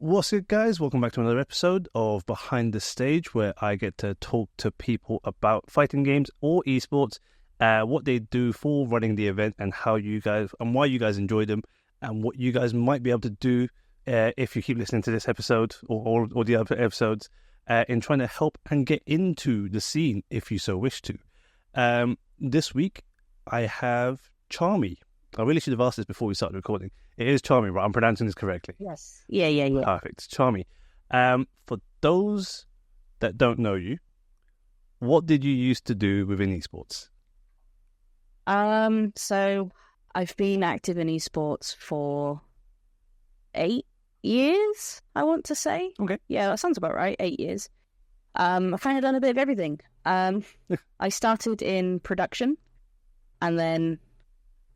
What's good, guys? Welcome back to another episode of Behind the Stage, where I get to talk to people about fighting games or esports, what they do for running the event, and how you guys and why you guys enjoy them, and what you guys might be able to do if you keep listening to this episode or the other episodes in trying to help and get into the scene if you so wish to. This week, I have Charmie. I really should have asked this before we started recording. It is Charmie, right? I'm pronouncing this correctly. Yes. Yeah. Perfect. Charmie. For those that don't know you, what did you used to do within esports? So I've been active in esports for 8 years, I want to say. Okay. Yeah, that sounds about right. 8 years. I've kind of done a bit of everything. I started in production and then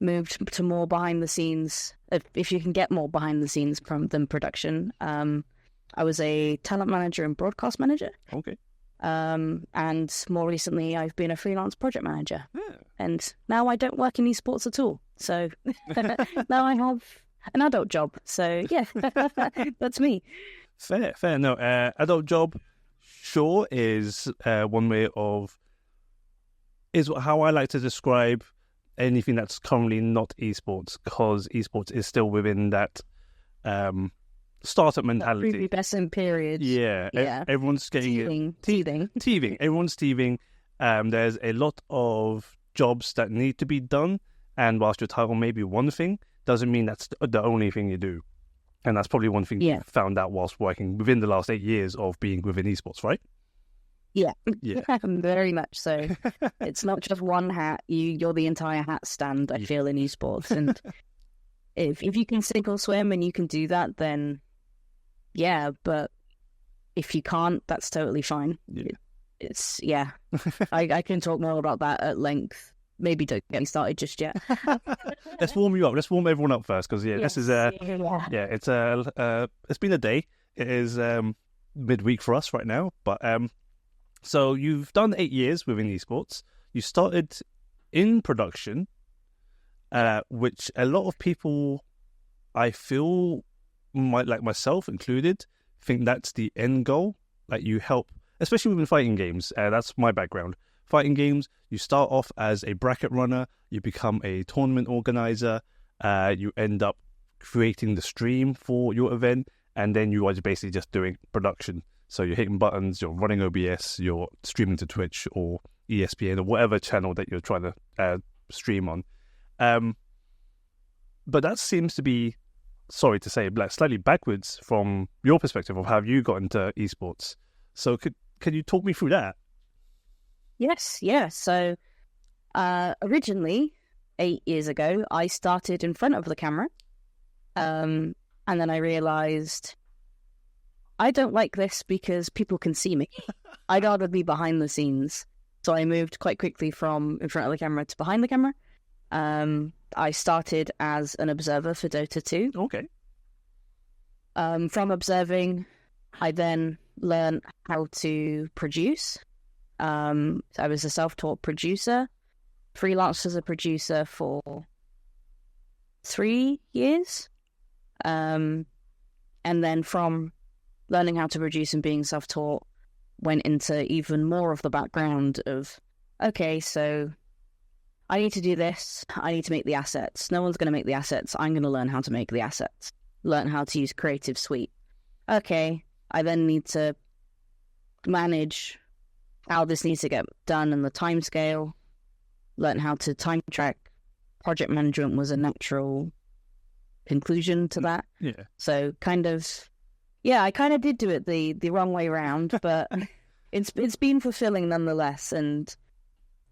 moved to more behind the scenes, if you can get more behind the scenes than production. I was a talent manager and broadcast manager. Okay. And more recently, I've been a freelance project manager. Yeah. And now I don't work in esports at all. So now I have an adult job. So yeah, that's me. Fair. No, adult job, sure, is one way of, is how I like to describe anything that's currently not esports, because esports is still within that startup mentality. Prepubescent period. Yeah. Everyone's getting teething. Everyone's teething. There's a lot of jobs that need to be done, and whilst your title may be one thing, doesn't mean that's the only thing you do. And that's probably one thing you found out whilst working within the last 8 years of being within esports, right? Yeah, very much so. It's not just one hat. You're the entire hat stand, I feel, in esports. And if you can sink or swim and you can do that, then yeah. But if you can't, that's totally fine. Yeah. I can talk more about that at length. Maybe don't get me started just yet. Let's warm you up. Let's warm everyone up first, because this is it's been a day. It is midweek for us right now, but so you've done 8 years within esports. You started in production, which a lot of people, I feel, might, like myself included, think that's the end goal. Like, you help, especially within fighting games. That's my background. Fighting games, you start off as a bracket runner, you become a tournament organizer, you end up creating the stream for your event, and then you are basically just doing production. So you're hitting buttons, you're running OBS, you're streaming to Twitch or ESPN or whatever channel that you're trying to stream on. But that seems to be, sorry to say, slightly backwards from your perspective of how you got into esports. So can you talk me through that? Yes, yeah. So originally, 8 years ago, I started in front of the camera. And then I realized I don't like this because people can see me. I'd rather be behind the scenes. So I moved quite quickly from in front of the camera to behind the camera. I started as an observer for Dota 2. Okay. From observing, I then learned how to produce. I was a self-taught producer, freelanced as a producer for 3 years. And then from learning how to produce and being self-taught, went into even more of the background of, okay, so I need to do this. I need to make the assets. No one's going to make the assets. I'm going to learn how to make the assets. Learn how to use Creative Suite. Okay, I then need to manage how this needs to get done and the time scale. Learn how to time track. Project management was a natural conclusion to that. Yeah. So kind of, I kind of did do it the wrong way around, but it's been fulfilling nonetheless. And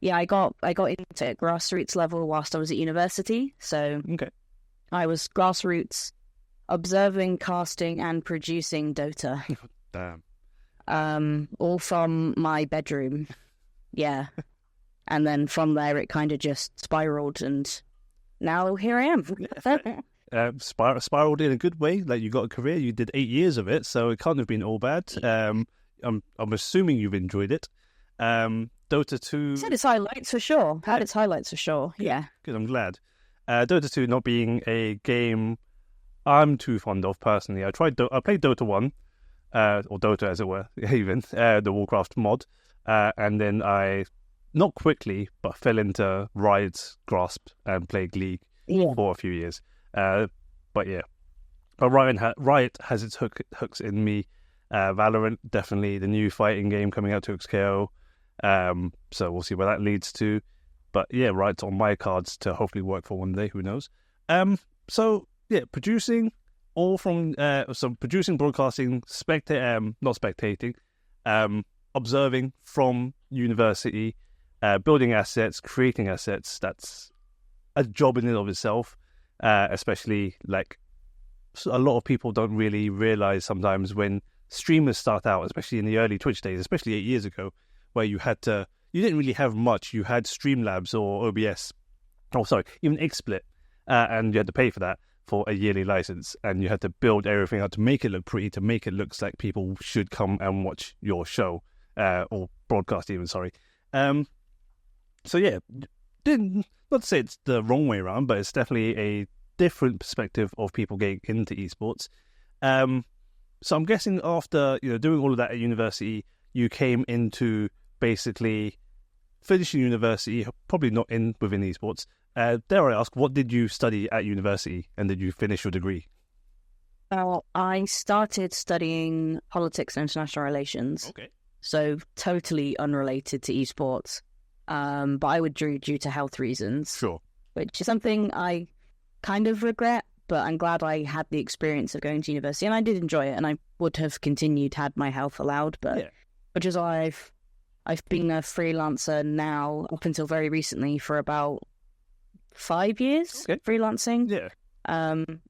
yeah, I got into grassroots level whilst I was at university. So okay. I was grassroots, observing, casting, and producing Dota. Damn. All from my bedroom. Yeah. And then from there, it kind of just spiraled, and now here I am. Spiraled in a good way. Like, you got a career, you did 8 years of it, so it can't have been all bad. I'm assuming you've enjoyed it. Dota 2... It's had its highlights for sure. Yeah. Good, I'm glad. Dota 2 not being a game I'm too fond of personally. I played Dota 1, or Dota as it were, even the Warcraft mod, and then I not quickly but fell into Riot's grasp and played League for a few years. But Riot has its hooks in me. Valorant, definitely the new fighting game coming out to XKO. So we'll see where that leads to. But yeah, Riot's on my cards to hopefully work for one day. Who knows? So yeah, producing all from producing, broadcasting, not spectating, observing from university, building assets, creating assets. That's a job in and of itself. Especially like a lot of people don't really realize sometimes when streamers start out, especially in the early Twitch days, especially 8 years ago, where you didn't really have much. You had Streamlabs or OBS, even XSplit, and you had to pay for that for a yearly license, and you had to build everything out to make it look pretty, to make it look like people should come and watch your show, or broadcast even, sorry. So yeah, not to say it's the wrong way around, but it's definitely a different perspective of people getting into esports. So I'm guessing after doing all of that at university, you came into basically finishing university, probably not within esports. Dare I ask, what did you study at university, and did you finish your degree? Well, I started studying politics and international relations. Okay. So totally unrelated to esports. But I withdrew due to health reasons. Sure. Which is something I kind of regret, but I'm glad I had the experience of going to university, and I did enjoy it, and I would have continued had my health allowed. But which is why I've been a freelancer now up until very recently for about 5 years freelancing. Yeah.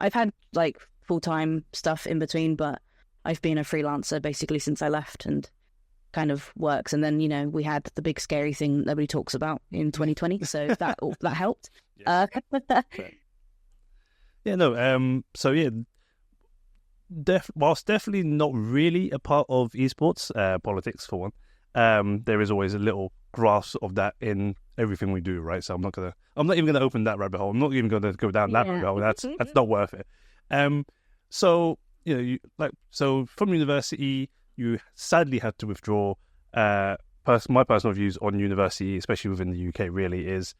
I've had like full-time stuff in between, but I've been a freelancer basically since I left, and kind of works. And then we had the big scary thing that nobody talks about in 2020, so that helped. So yeah, whilst definitely not really a part of esports, politics for one, there is always a little grasp of that in everything we do, right? So I'm not even gonna open that rabbit hole. I'm not even gonna go down that rabbit hole. That's not worth it. So so from university, you sadly had to withdraw. My personal views on university, especially within the UK, really is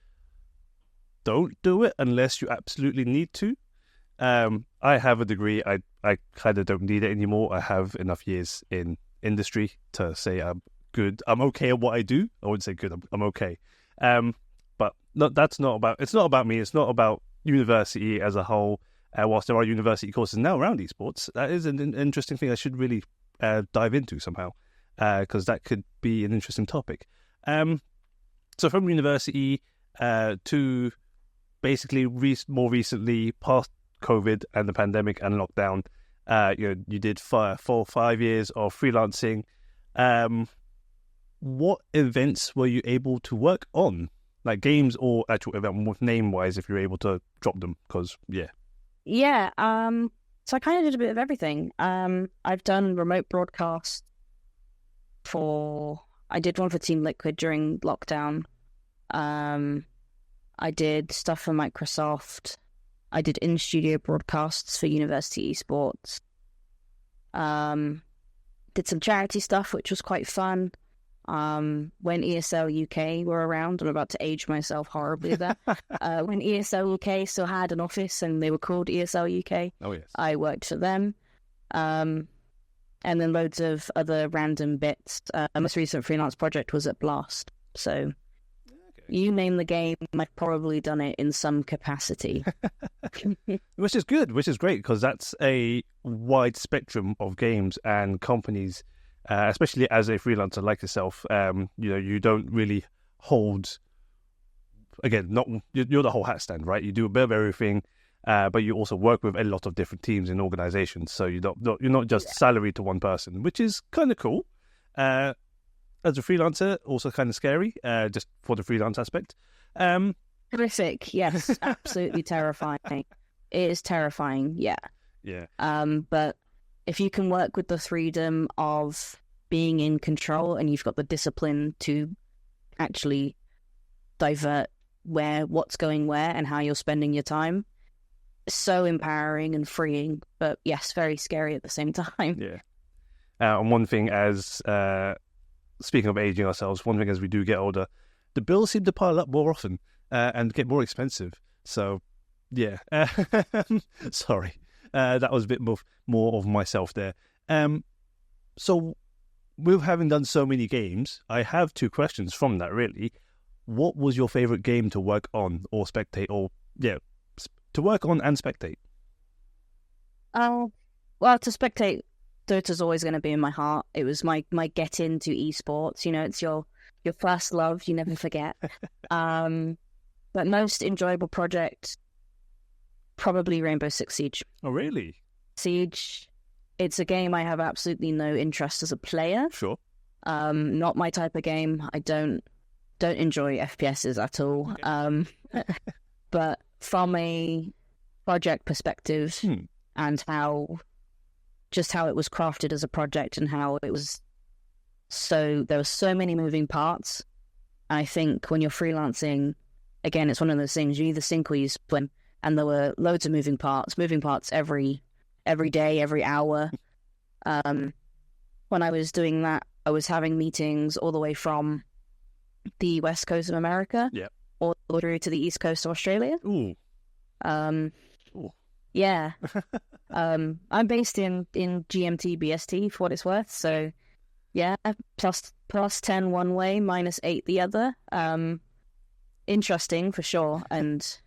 don't do it unless you absolutely need to. I have a degree. I kind of don't need it anymore. I have enough years in industry to say I'm good. I'm okay at what I do. I wouldn't say good. I'm okay. But it's not about me. It's not about university as a whole. Whilst there are university courses now around esports, that is an interesting thing I should really dive into somehow, because that could be an interesting topic. So from university to basically more recently, past COVID and the pandemic and lockdown, you did 4 or 5 years of freelancing. What events were you able to work on, like games or actual event, name wise, if you're able to drop them? Because so I kind of did a bit of everything. I've done remote broadcasts I did one for Team Liquid during lockdown. I did stuff for Microsoft. I did in-studio broadcasts for University Esports. Did some charity stuff, which was quite fun. When ESL UK were around, I'm about to age myself horribly there. When ESL UK still had an office and they were called ESL UK, I worked for them. And then loads of other random bits. My most recent freelance project was at Blast. So you name the game, I've probably done it in some capacity. Which is good, which is great, because that's a wide spectrum of games and companies. Especially as a freelancer like yourself, you don't really hold. Again, you're the whole hat stand, right? You do a bit of everything, but you also work with a lot of different teams and organizations. So you're not just salaried to one person, which is kind of cool. As a freelancer, also kind of scary, just for the freelance aspect. Horrific, yes, absolutely terrifying. It is terrifying, yeah. But if you can work with the freedom of being in control, and you've got the discipline to actually divert what's going where and how you're spending your time, so empowering and freeing, but yes, very scary at the same time. Yeah. And one thing as, speaking of aging ourselves, one thing as we do get older, the bills seem to pile up more often and get more expensive. So, yeah. Sorry. That was a bit more of myself there. So, with having done so many games, I have two questions from that, really. What was your favourite game to work on or spectate, or, to work on and spectate? Well, to spectate, Dota's always going to be in my heart. It was my get into esports. It's your first love. You never forget. But most enjoyable project, probably Rainbow Six Siege. Oh, really? Siege. It's a game I have absolutely no interest as a player. Sure. Not my type of game. I don't enjoy FPSs at all. But from a project perspective and how it was crafted as a project and how it was, so there were so many moving parts. I think when you're freelancing, again, it's one of those things, you either sink or you swim, and there were loads of moving parts every day, every hour. When I was doing that, I was having meetings all the way from the west coast of America, all the way through to the east coast of Australia. Ooh. Yeah. I'm based in GMT BST for what it's worth. So yeah, plus 10 one way, minus 8 the other. Interesting for sure. And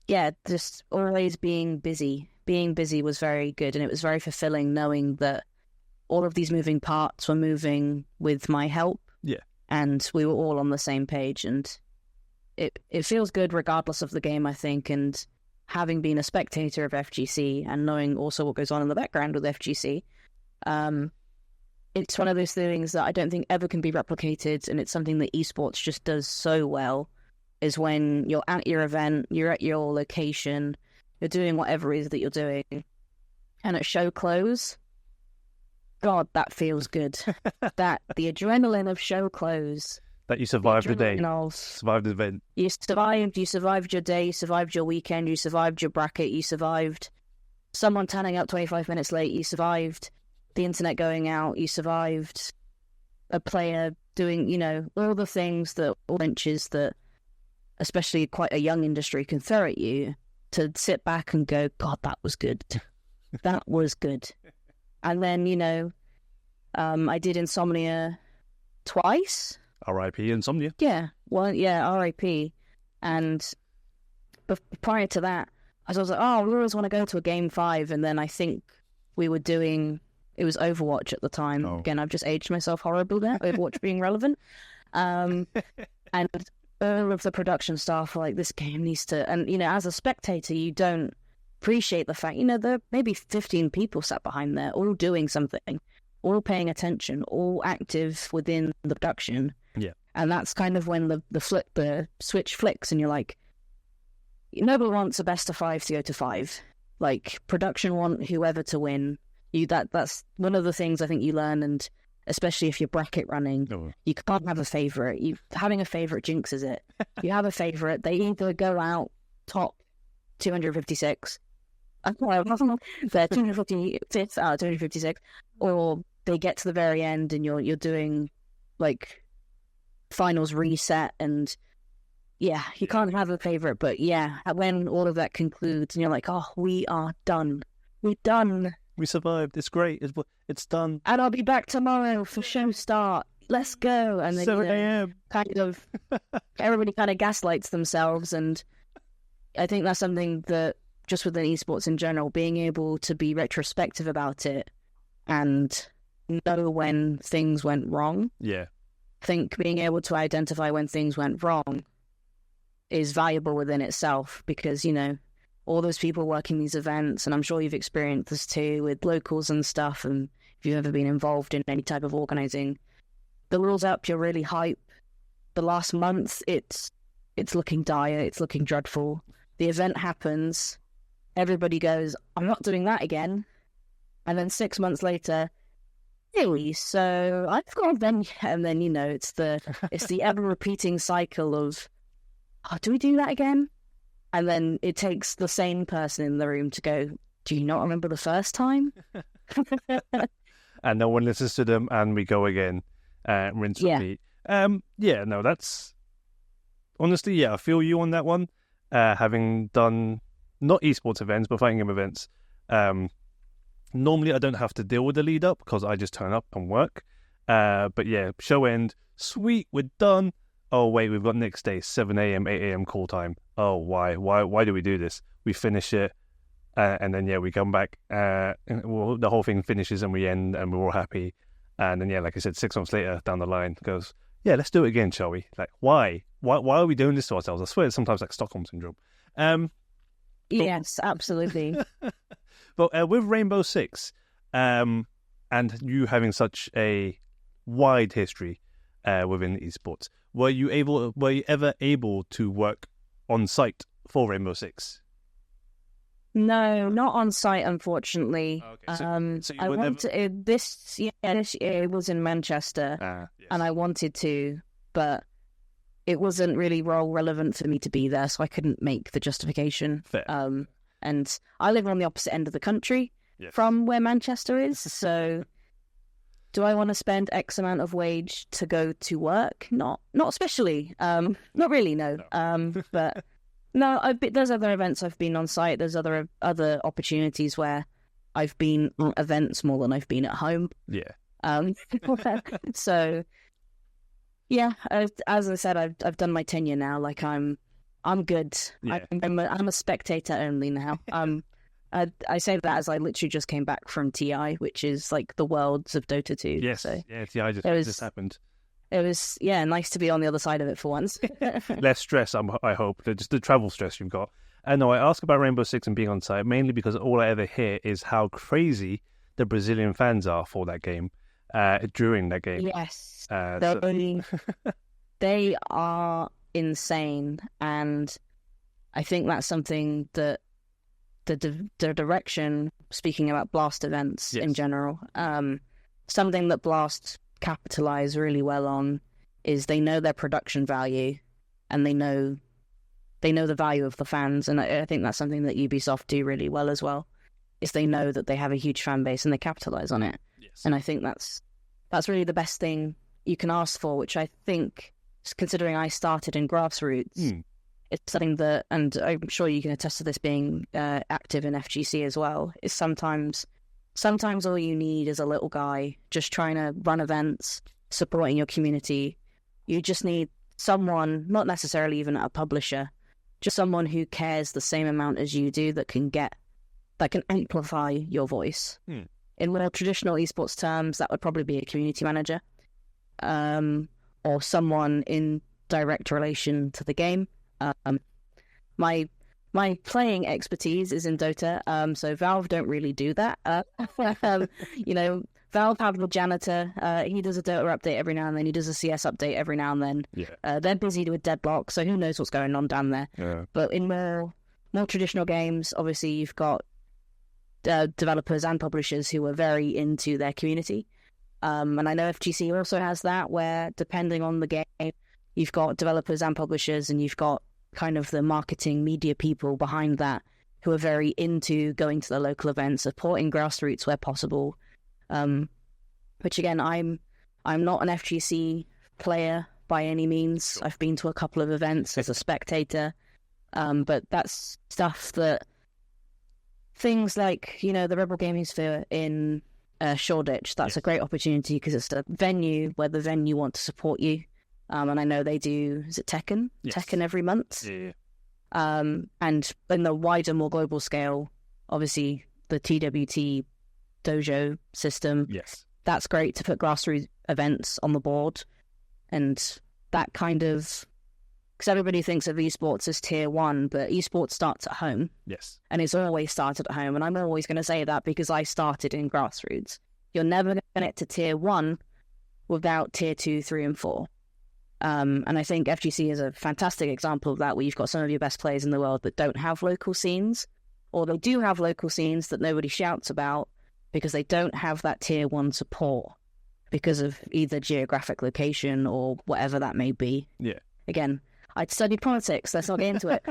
yeah, just always being busy. Being busy was very good, and it was very fulfilling knowing that all of these moving parts were moving with my help. Yeah. And we were all on the same page, and it feels good regardless of the game, I think. And having been a spectator of FGC and knowing also what goes on in the background with FGC, it's one of those things that I don't think ever can be replicated, and it's something that esports just does so well, is when you're at your event, you're at your location, you're doing whatever it is that you're doing, and at show close, God, that feels good. That the adrenaline of show close. That you survived the day, survived the event. You survived your day, you survived your weekend, you survived your bracket, you survived someone turning up 25 minutes late, you survived the internet going out, you survived a player doing, all the things that, all wrenches that, especially quite a young industry, can throw at you, to sit back and go, God, that was good. That was good. And then, I did Insomnia twice. R.I.P. Insomnia. Yeah. Well, yeah, R.I.P. And prior to that, I was like, oh, we always want to go to a Game 5. And then I think we were doing, it was Overwatch at the time. Oh. Again, I've just aged myself horribly there, Overwatch being relevant. And all of the production staff were like, this game needs to, and, as a spectator, you don't appreciate the fact, there are maybe 15 people sat behind there, all doing something, all paying attention, all active within the production. Yeah. And that's kind of when the switch flicks, and you're like, nobody wants a best of 5 to go to 5. Like, production want whoever to win. That's one of the things I think you learn, and especially if you're bracket running, you can't have a favourite. Having a favourite jinxes it. You have a favourite, they either go out top 256, they're 255th out of 256, or they get to the very end and you're doing like finals reset, and you can't have a favourite. But when all of that concludes and you're like, oh, we are done. We're done. We survived. It's great. It's done. And I'll be back tomorrow for show start. Let's go. And then 7 a.m. kind of everybody kind of gaslights themselves, and I think that's something that just within esports in general, being able to be retrospective about it and know when things went wrong. Yeah. I think being able to identify when things went wrong is valuable within itself, because, all those people working these events, and I'm sure you've experienced this too with locals and stuff, and if you've ever been involved in any type of organising, the rules up, you're really hype. The last month, it's looking dire, it's looking dreadful. The event happens, everybody goes, I'm not doing that again. And then 6 months later, really, so I've got an event, and then, it's the ever-repeating cycle of, oh, do we do that again? And then it takes the sane person in the room to go, do you not remember the first time? And no one listens to them, and we go again, rinse, repeat. No, that's honestly, I feel you on that one. Having done not esports events, but fighting game events, normally I don't have to deal with the lead up because I just turn up and work. But yeah, show end, sweet, we're done. Oh wait, we've got next day, 7 a.m., 8 a.m. call time. Oh, why do we do this? We finish it. And then, we come back, and the whole thing finishes and we end and we're all happy. And then, like I said, 6 months later down the line goes, let's do it again, shall we? Like, why? Why are we doing this to ourselves? I swear it's sometimes like Stockholm Syndrome. Yes, absolutely. But with Rainbow Six, and you having such a wide history within esports, were you ever able to work on site for Rainbow Six? No, not on site, unfortunately. Okay. So I wanted this year. It was in Manchester, and I wanted to, but it wasn't really role relevant for me to be there, so I couldn't make the justification. Fair. And I live on the opposite end of the country from where Manchester is, so do I want to spend X amount of wage to go to work? Not especially. Not really, no. But. No, there's other events I've been on site. There's other opportunities where I've been at events more than I've been at home. Yeah. So, as I said, I've done my tenure now. Like I'm good. Yeah. I'm a spectator only now. I say that as I literally just came back from TI, which is like the worlds of Dota 2. Yes. So TI just happened. It was, nice to be on the other side of it for once. Less stress, I hope. Just the travel stress you've got. And no, I ask about Rainbow Six and being on site mainly because all I ever hear is how crazy the Brazilian fans are for that game, during that game. Yes. They are insane. And I think that's something that the direction, speaking about Blast events in general, something that Blast capitalize really well on is they know their production value and they know the value of the fans, and I think that's something that Ubisoft do really well as well, is they know that they have a huge fan base and they capitalize on it. And I think that's really the best thing you can ask for, which I think, considering I started in grassroots, it's something that, and I'm sure you can attest to this being active in FGC as well, is Sometimes all you need is a little guy just trying to run events, supporting your community. You just need someone, not necessarily even a publisher, just someone who cares the same amount as you do that can amplify your voice. In more traditional esports terms, that would probably be a community manager, or someone in direct relation to the game. My playing expertise is in Dota, so Valve don't really do that. Valve have the janitor. He does a Dota update every now and then. He does a CS update every now and then. Yeah. They're busy with Deadlock, so who knows what's going on down there. Yeah. But in more traditional games, obviously you've got developers and publishers who are very into their community. And I know FGC also has that, where depending on the game, you've got developers and publishers, and you've got kind of the marketing media people behind that who are very into going to the local events, supporting grassroots where possible. Which again, I'm not an FGC player by any means. Sure. I've been to a couple of events as a spectator, but that's stuff that things like the Rebel Gaming Sphere in Shoreditch. That's a great opportunity because it's a venue where the venue want to support you. And I know they do, is it Tekken? Yes. Tekken every month. Yeah. And in the wider, more global scale, obviously the TWT dojo system. Yes. That's great to put grassroots events on the board. And that kind of, because everybody thinks of esports as tier 1, but esports starts at home. Yes. And it's always started at home. And I'm always going to say that because I started in grassroots. You're never going to get to tier 1 without tier 2, 3, and 4. And I think FGC is a fantastic example of that, where you've got some of your best players in the world that don't have local scenes, or they do have local scenes that nobody shouts about because they don't have that tier 1 support because of either geographic location or whatever that may be. Yeah. Again, I'd studied politics. Let's not get into it.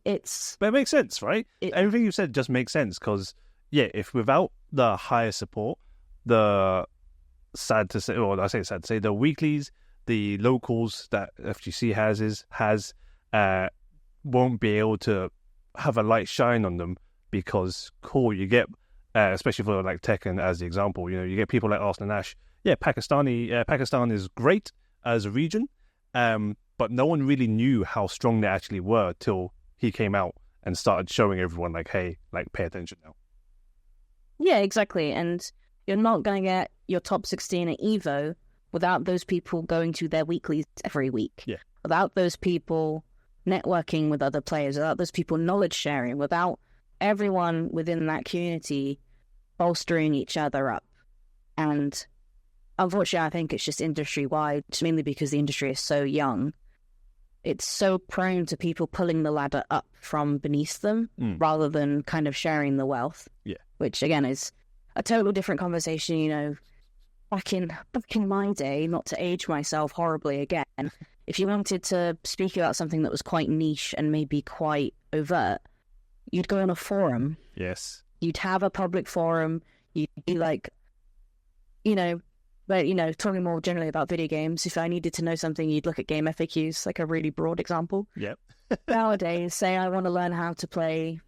It's... But it makes sense, right? Everything you said just makes sense because, if without the higher support, the sad to say, or I say sad to say, the weeklies, the locals that FGC has won't be able to have a light shine on them because, you get, especially for like Tekken as the example, you get people like Arsenal Nash. Yeah, Pakistan is great as a region, but no one really knew how strong they actually were till he came out and started showing everyone like, hey, like pay attention now. Yeah, exactly. And you're not going to get your top 16 at EVO without those people going to their weeklies every week. Yeah. Without those people networking with other players, without those people knowledge sharing, without everyone within that community bolstering each other up. And unfortunately, I think it's just industry-wide, mainly because the industry is so young. It's so prone to people pulling the ladder up from beneath them rather than kind of sharing the wealth. Yeah. Which, again, is a totally different conversation, Back in my day, not to age myself horribly again, if you wanted to speak about something that was quite niche and maybe quite overt, you'd go on a forum. Yes. You'd have a public forum. You'd be like, but, talking more generally about video games, if I needed to know something, you'd look at game FAQs, like a really broad example. Yep. Nowadays, say I want to learn how to play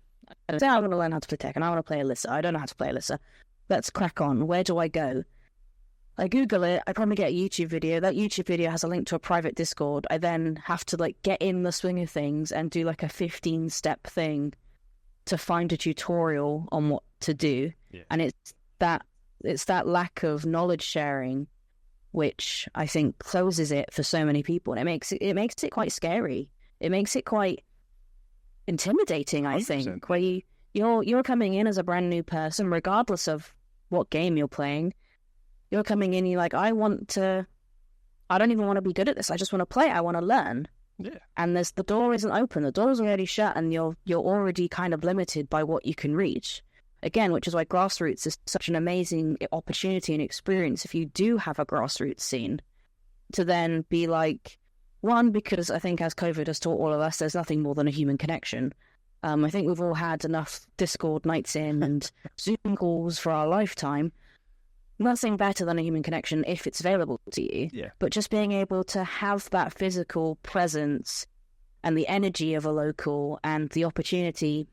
Tekken, I want to play Alyssa. I don't know how to play Alyssa. Let's crack on. Where do I go? I Google it. I probably get a YouTube video. That YouTube video has a link to a private Discord. I then have to get in the swing of things and do a 15-step thing to find a tutorial on what to do. Yeah. And it's that lack of knowledge sharing which I think closes it for so many people, and it makes it quite scary. It makes it quite intimidating, I 100%. Think, where you're coming in as a brand new person, regardless of what game you're playing. You're coming in, you're like, I don't even want to be good at this. I just want to play. I want to learn. Yeah. And the door isn't open. The door's already shut, and you're already kind of limited by what you can reach. Again, which is why grassroots is such an amazing opportunity and experience if you do have a grassroots scene, to then be like, one, because I think as COVID has taught all of us, there's nothing more than a human connection. I think we've all had enough Discord nights in and Zoom calls for our lifetime. Nothing better than a human connection if it's available to you. Yeah. But just being able to have that physical presence and the energy of a local and the opportunity.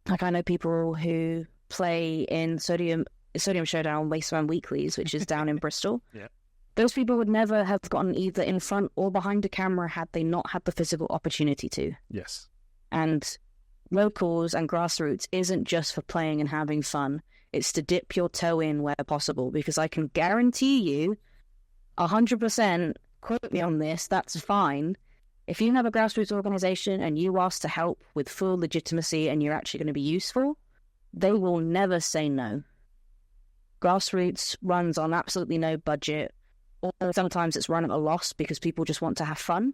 Like, I know people who play in Sodium Showdown Wasteland Weeklies, which is down in Bristol. Yeah. Those people would never have gotten either in front or behind a camera had they not had the physical opportunity to. Yes. And locals and grassroots isn't just for playing and having fun. It's to dip your toe in where possible, because I can guarantee you 100%, quote me on this, that's fine. If you have a grassroots organization and you ask to help with full legitimacy and you're actually going to be useful, they will never say no. Grassroots runs on absolutely no budget, or sometimes it's run at a loss because people just want to have fun.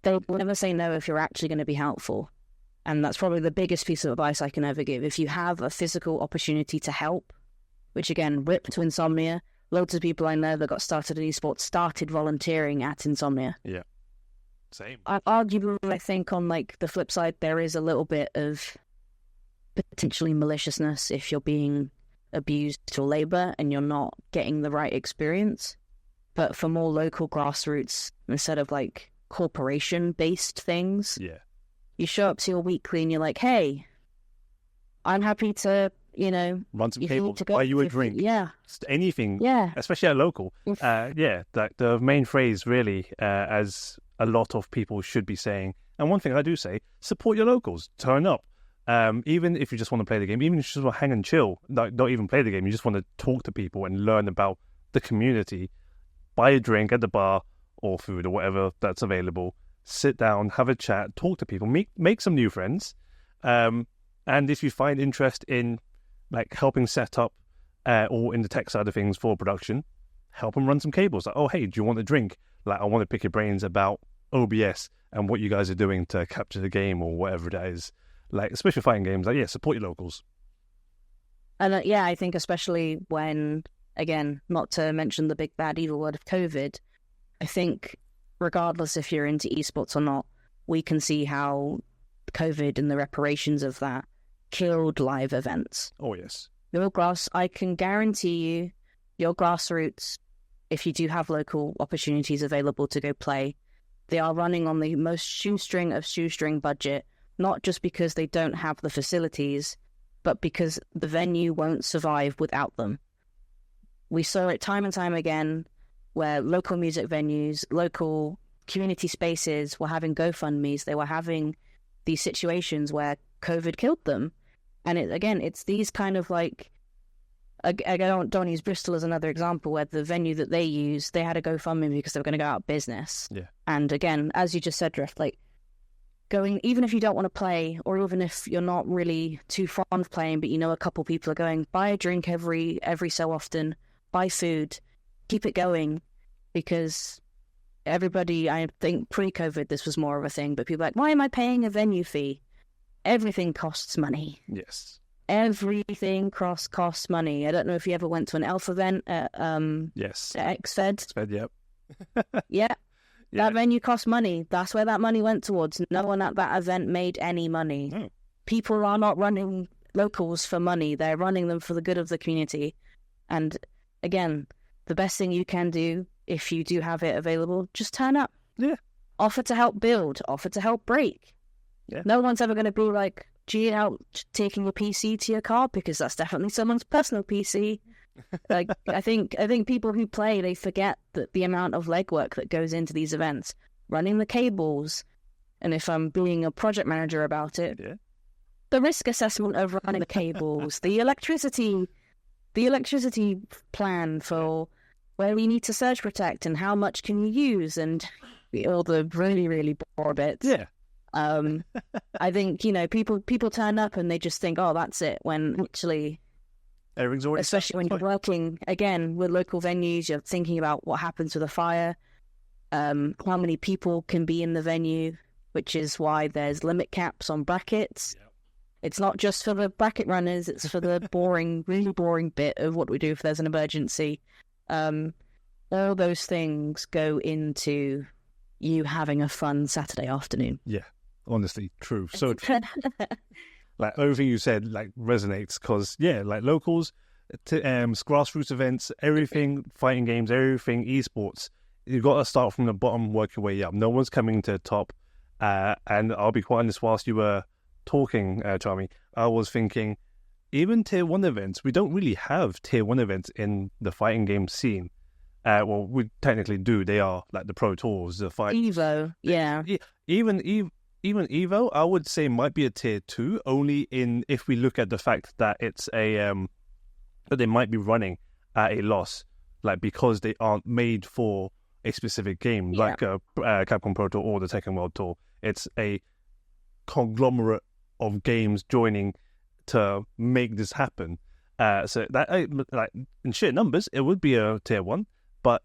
They will never say no if you're actually going to be helpful. And that's probably the biggest piece of advice I can ever give. If you have a physical opportunity to help, which again, rip to Insomnia, loads of people I know that got started in esports started volunteering at Insomnia. Yeah. Same. Arguably, I think on the flip side, there is a little bit of potentially maliciousness if you're being abused to labor and you're not getting the right experience. But for more local grassroots, instead of corporation-based things, yeah, you show up to your weekly and you're like, hey, I'm happy to, run some cables, buy you a drink. Yeah. Just anything. Yeah. Especially at local. The main phrase really, as a lot of people should be saying, and one thing I do say, support your locals, turn up. Even if you just want to play the game, even if you just want to hang and chill, not even play the game, you just want to talk to people and learn about the community, buy a drink at the bar or food or whatever that's available, sit down, have a chat, talk to people, make some new friends. And if you find interest in helping set up or in the tech side of things for production, help them run some cables. Oh, hey, do you want a drink? I want to pick your brains about OBS and what you guys are doing to capture the game or whatever that is. Especially fighting games, support your locals. And I think especially when, again, not to mention the big bad evil word of COVID, I think regardless if you're into esports or not, we can see how COVID and the reparations of that killed live events. Oh, yes. I can guarantee you, your grassroots, if you do have local opportunities available to go play, they are running on the most shoestring of shoestring budget, not just because they don't have the facilities, but because the venue won't survive without them. We saw it time and time again where local music venues, local community spaces were having GoFundMes. They were having these situations where COVID killed them. And it's these kind of like, I don't use Bristol as another example, where the venue that they used, they had a GoFundMe because they were going to go out of business. Yeah. And again, as you just said, Drift, like going, even if you don't want to play, or even if you're not really too fond of playing, but you know a couple people are going, buy a drink every so often, buy food, keep it going, because everybody, I think pre-COVID, this was more of a thing, but people are like, why am I paying a venue fee? Everything costs money. Yes. Everything costs money. I don't know if you ever went to an Elf event at yes. XFed. XFed, yep. Yeah. That venue cost money. That's where that money went towards. No one at that event made any money. Oh. People are not running locals for money. They're running them for the good of the community. And again, the best thing you can do, if you do have it available, just turn up. Yeah. Offer to help build. Offer to help break. Yeah. No one's ever going to be like, do you help taking your PC to your car? Because that's definitely someone's personal PC. Like, I think people who play, they forget that the amount of legwork that goes into these events, running the cables, and if I'm being a project manager about it, the risk assessment of running the cables, the electricity plan for where we need to surge protect and how much can you use, and all the really, really boring bits. Yeah. I think, people turn up and they just think, oh, that's it, when actually, everything's already, especially when you're working again with local venues, you're thinking about what happens with a fire, how many people can be in the venue, which is why there's limit caps on brackets. Yep. It's not just for the bracket runners, it's for the really boring bit of what we do if there's an emergency. All those things go into you having a fun Saturday afternoon. Yeah. Honestly, true. So true. Like everything you said, like resonates, because like locals, grassroots events, everything, fighting games, everything, esports. You've got to start from the bottom, work your way up. No one's coming to the top. And I'll be quite honest, whilst you were talking, Charmie, I was thinking, even tier 1 events, we don't really have tier 1 events in the fighting game scene. Well, we technically do. They are like the Pro Tours, the fight. Evo, yeah. Even Evo, I would say might be a tier 2, only if we look at the fact that it's that they might be running at a loss, like because they aren't made for a specific game, like Capcom Pro Tour or the Tekken World Tour. It's a conglomerate of games joining to make this happen. So that, like in sheer numbers, it would be a tier 1, but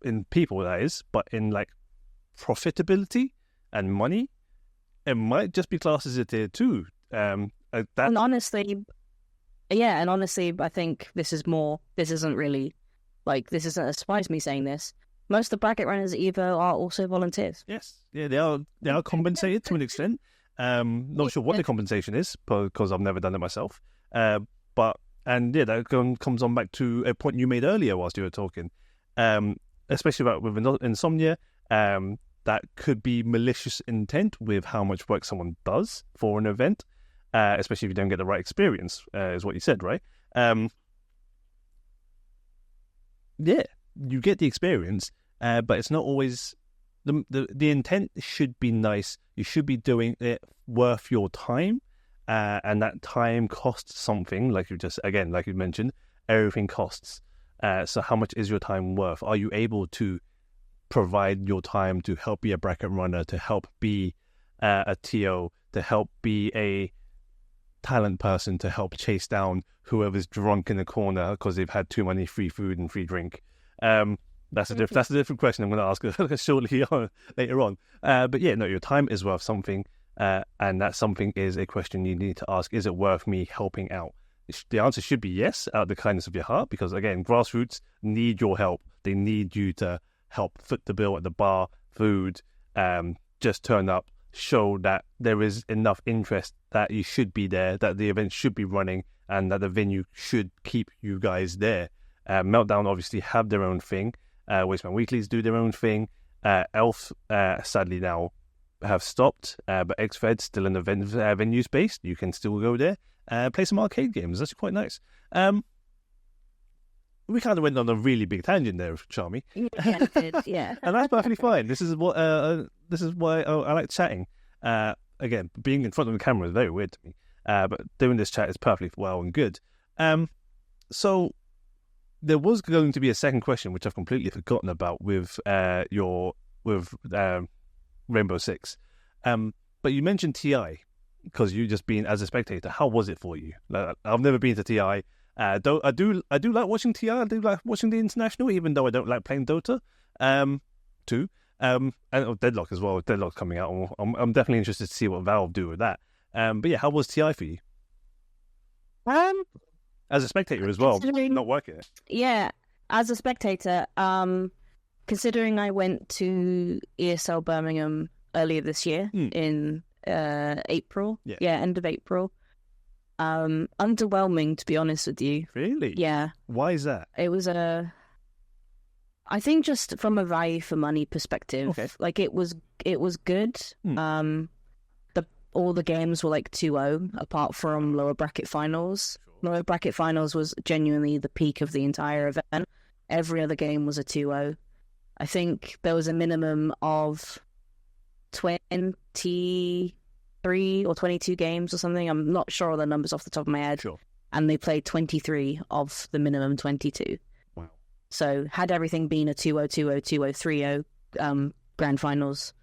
in people that is, but in like profitability and money, it might just be classed as a tier 2. And honestly, I think this isn't a surprise me saying this. Most of the bracket runners at Evo are also volunteers. Yes. Yeah, they are compensated to an extent. Not sure what the compensation is, because I've never done it myself. That comes on back to a point you made earlier whilst you were talking. Especially with Insomnia, that could be malicious intent with how much work someone does for an event, especially if you don't get the right experience, is what you said, right? You get the experience, but it's not always... The intent should be nice. You should be doing it worth your time, and that time costs something, like you mentioned, everything costs. So how much is your time worth? Are you able to provide your time to help be a bracket runner, to help be a TO, to help be a talent person, to help chase down whoever's drunk in the corner because they've had too many free food and free drink? That's a different question I'm going to ask shortly later on. But your time is worth something, and that something is a question you need to ask. Is it worth me helping out? The answer should be yes, out of the kindness of your heart, because again, grassroots need your help. They need you to help foot the bill at the bar, food, just turn up, show that there is enough interest that you should be there, that the event should be running, and that the venue should keep you guys there. Meltdown obviously have their own thing. Wasteman Weeklies do their own thing. Elf sadly now have stopped, but XFed still in the venue space. You can still go there, play some arcade games. That's quite nice. We kind of went on a really big tangent there, Charmie. Yeah, it did, yeah. And that's perfectly fine. This is why I like chatting. Again, being in front of the camera is very weird to me. But doing this chat is perfectly well and good. So there was going to be a second question, which I've completely forgotten about with Rainbow Six. But you mentioned TI because you just been as a spectator. How was it for you? Like, I've never been to TI. I do like watching TI. I do like watching the international, even though I don't like playing Dota. Too. And Deadlock as well. Deadlock's coming out. I'm definitely interested to see what Valve do with that. But yeah, how was TI for you? As a spectator as well, not working it. Yeah, as a spectator, considering I went to ESL Birmingham earlier this year in April. Yeah, end of April. Underwhelming, to be honest with you. Really? Yeah. Why is that? It was I think just from a value for money perspective, okay. Like it was good. All the games were like 2-0 apart from lower bracket finals. Sure. Lower bracket finals was genuinely the peak of the entire event. Every other game was a 2-0. I think there was a minimum of 23 or 22 games or something. I'm not sure of the numbers off the top of my head. Sure. And they played 23 of the minimum 22. Wow. So had everything been a 2-0, 2-0, 2-0, 3-0 grand finals,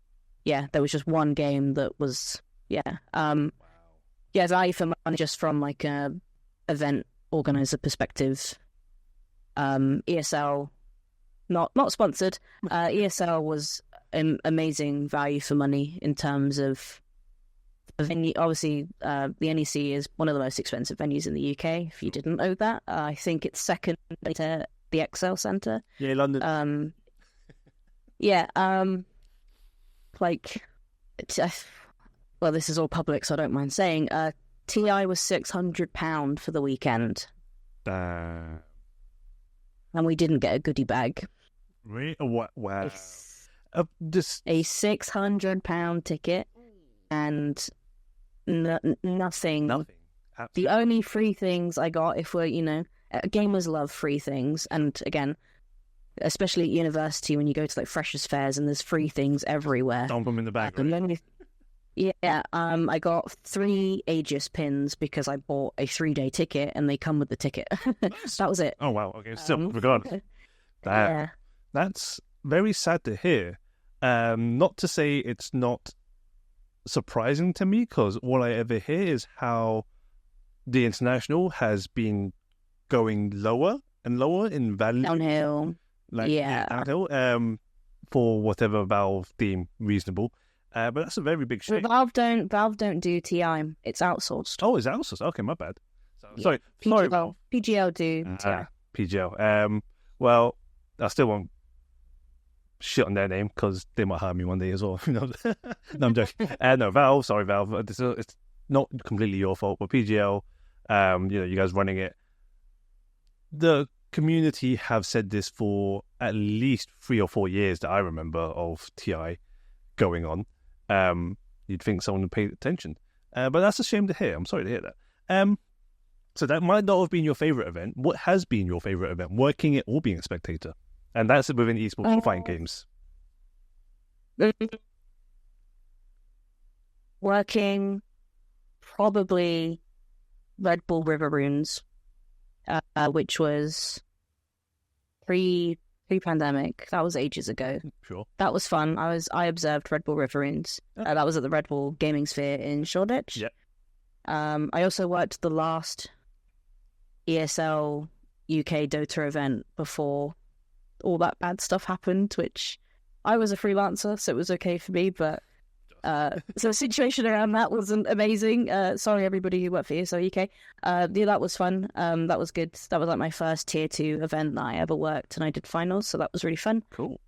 yeah, there was just one game that was, yeah. Yeah, value for money just from like a event organizer perspective. ESL, not sponsored. ESL was an amazing value for money in terms of venue. Obviously, the NEC is one of the most expensive venues in the UK. If you didn't know that, I think it's second to the Excel Centre. Yeah, London. Yeah. Well, this is all public, so I don't mind saying. TI was £600 for the weekend, and we didn't get a goodie bag. Really? Wow. Just a £600 ticket and nothing. Nothing. The only free things I got, if we're, gamers love free things, and again, especially at university when you go to like freshers fairs and there's free things everywhere. Dump them in the bag. Yeah, I got 3 Aegis pins because I bought a 3-day ticket and they come with the ticket. That was it. Oh, wow. Okay, still, regardless. That's very sad to hear. Not to say it's not surprising to me, because all I ever hear is how the international has been going lower and lower in value. Downhill. Downhill. For whatever Valve deem reasonable. But that's a very big shame. Valve don't do TI. It's outsourced. Oh, it's outsourced. Okay, my bad. Yeah. Sorry. PGL do TI. PGL. Well, I still won't shit on their name because they might hire me one day as well. No, I'm joking. No, Valve. Sorry, Valve. It's not completely your fault, but PGL. You guys running it. The community have said this for at least 3 or 4 years that I remember of TI going on. You'd think someone would pay attention, but that's a shame to hear. I'm sorry to hear that. So that might not have been your favorite event. What has been your favorite event, working it or being a spectator? And that's within esports fighting games. Working, probably Red Bull River Runes, which was pre-pandemic. That was ages ago. Sure. That was fun. I observed Red Bull River Runes. That was at the Red Bull Gaming Sphere in Shoreditch. Yeah. I also worked the last ESL UK Dota event before all that bad stuff happened, which I was a freelancer, so it was okay for me, but so the situation around that wasn't amazing. Sorry everybody who worked for ESL UK. Yeah, that was fun. That was good. That was like my first tier 2 event that I ever worked, and I did finals, so that was really fun. Cool.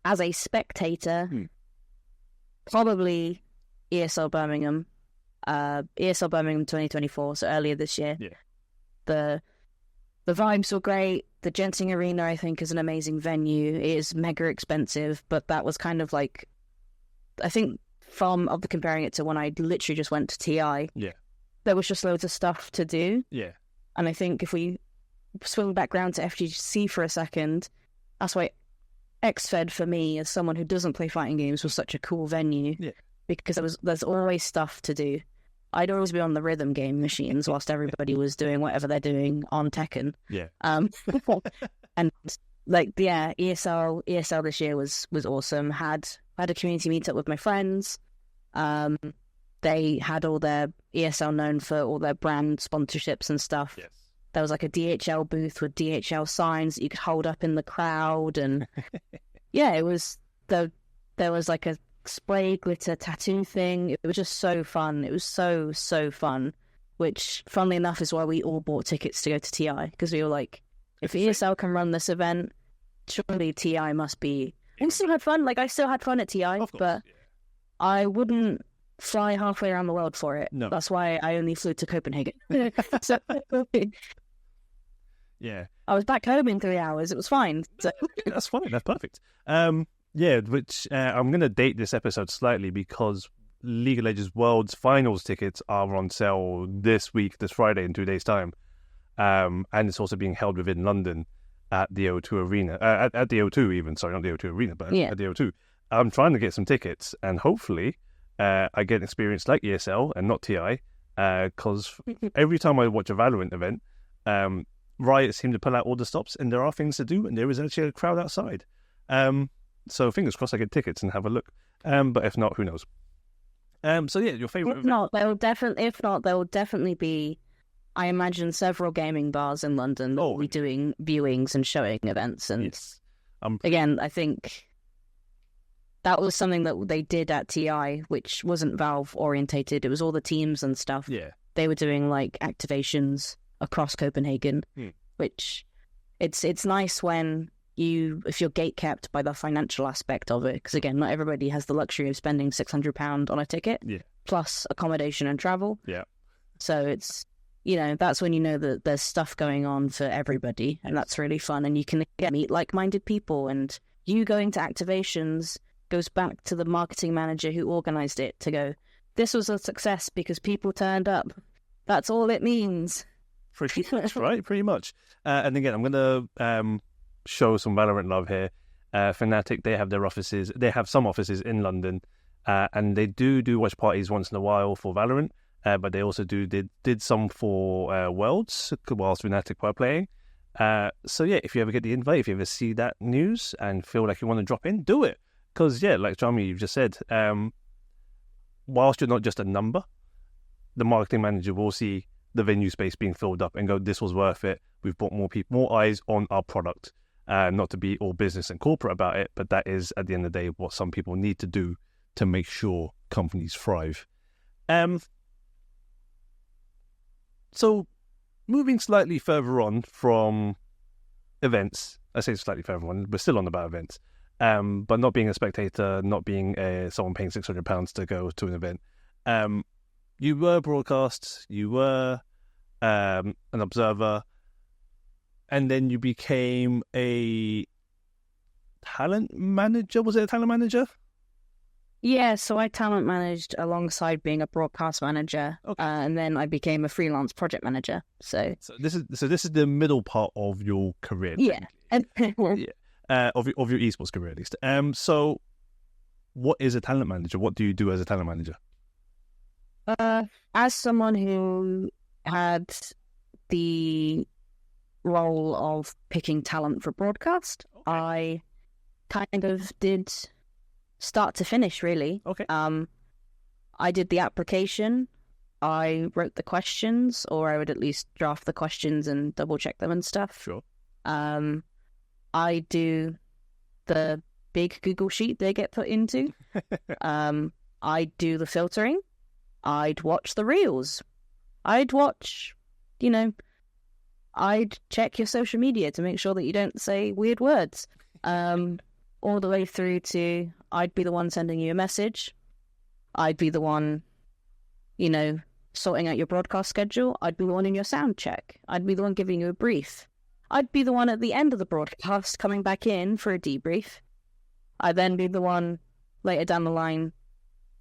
as a spectator, probably ESL Birmingham. ESL Birmingham 2024, so earlier this year. Yeah. The vibes were great. The Jensen Arena, I think, is an amazing venue. It is mega expensive, but that was kind of like, I think comparing it to when I literally just went to TI, there was just loads of stuff to do. Yeah. And I think if we swing back round to FGC for a second, that's why XFed for me, as someone who doesn't play fighting games, was such a cool venue. Yeah. Because there's always stuff to do. I'd always be on the rhythm game machines whilst everybody was doing whatever they're doing on Tekken. Yeah. And like, yeah, ESL this year was awesome. Had a community meetup with my friends. They had all their ESL known for all their brand sponsorships and stuff. Yes. There was like a DHL booth with DHL signs that you could hold up in the crowd, and yeah, it was there was like a spray glitter tattoo thing. It was just so fun. It was so fun, which funnily enough is why we all bought tickets to go to TI, because we were like, if ESL can run this event, surely TI must be. We still had fun. Like, I still had fun at TI, but I wouldn't fly halfway around the world for it. No. That's why I only flew to Copenhagen. So, yeah, I was back home in 3 hours. It was fine. So. That's fine. That's perfect. Yeah, which I'm going to date this episode slightly because League of Legends World's finals tickets are on sale this Friday, in 2 days' time. And it's also being held within London at the O2 Arena. At the O2 even, sorry, not the O2 Arena, but at the O2. I'm trying to get some tickets, and hopefully I get an experience like ESL and not TI, because every time I watch a Valorant event, Riot seem to pull out all the stops, and there are things to do, and there is actually a crowd outside. So fingers crossed I get tickets and have a look. But if not, who knows? So yeah, your favorite. If not, there will definitely be, I imagine, several gaming bars in London that will be doing viewings and showing events. And again, I think that was something that they did at TI, which wasn't Valve orientated. It was all the teams and stuff. Yeah, they were doing like activations across Copenhagen, which it's nice when if you're gatekept by the financial aspect of it, because again, not everybody has the luxury of spending £600 on a ticket, plus accommodation and travel. Yeah, so it's, that's when you know that there's stuff going on for everybody, and that's really fun, and you can meet like-minded people. And you going to activations goes back to the marketing manager who organised it to go, this was a success because people turned up. That's all it means. Pretty much, right? Pretty much. And again, I'm going to show some Valorant love here. Fnatic, they have their offices. They have some offices in London, and they do watch parties once in a while for Valorant. But they also did some for Worlds whilst Fnatic were playing. So yeah, if you ever get the invite, if you ever see that news and feel like you want to drop in, do it. Because yeah, like Charmie, you've just said, whilst you're not just a number, the marketing manager will see the venue space being filled up and go, this was worth it. We've brought more people, more eyes on our product. Not to be all business and corporate about it, but that is, at the end of the day, what some people need to do to make sure companies thrive. So, moving slightly further on from events, I say slightly further on, we're still on about events, but not being a spectator, not being someone paying £600 to go to an event. You were broadcast, you were an observer, and then you became a talent manager. Was it a talent manager? Yeah, so I talent managed alongside being a broadcast manager, and then I became a freelance project manager. So this is the middle part of your career. Yeah, of your esports career at least. So what is a talent manager? What do you do as a talent manager? As someone who had the role of picking talent for broadcast, I kind of did start to finish, really. I did the application, I wrote the questions, or I would at least draft the questions and double check them and stuff. Sure. I do the big Google sheet they get put into. I do the filtering. I'd watch the reels. I'd watch, I'd check your social media to make sure that you don't say weird words. all the way through to I'd be the one sending you a message. I'd be the one, sorting out your broadcast schedule. I'd be the one in your sound check. I'd be the one giving you a brief. I'd be the one at the end of the broadcast coming back in for a debrief. I'd then be the one later down the line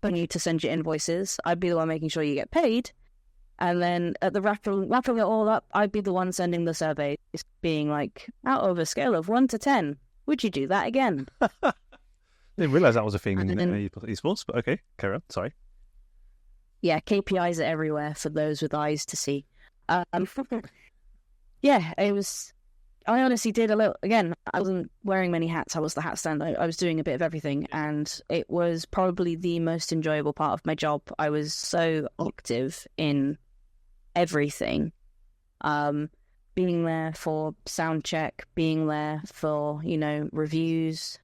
for you to send your invoices. I'd be the one making sure you get paid. And then at the wrapping it all up, I'd be the one sending the surveys, being like, out of a scale of 1 to 10, would you do that again? Didn't realise that was a thing in esports, but okay, carry on, sorry. Yeah, KPIs are everywhere for those with eyes to see. Yeah, it was... I honestly did a little... Again, I wasn't wearing many hats. I was the hat stand. I was doing a bit of everything, and it was probably the most enjoyable part of my job. I was so active in everything. Being there for sound check, being there for, reviews.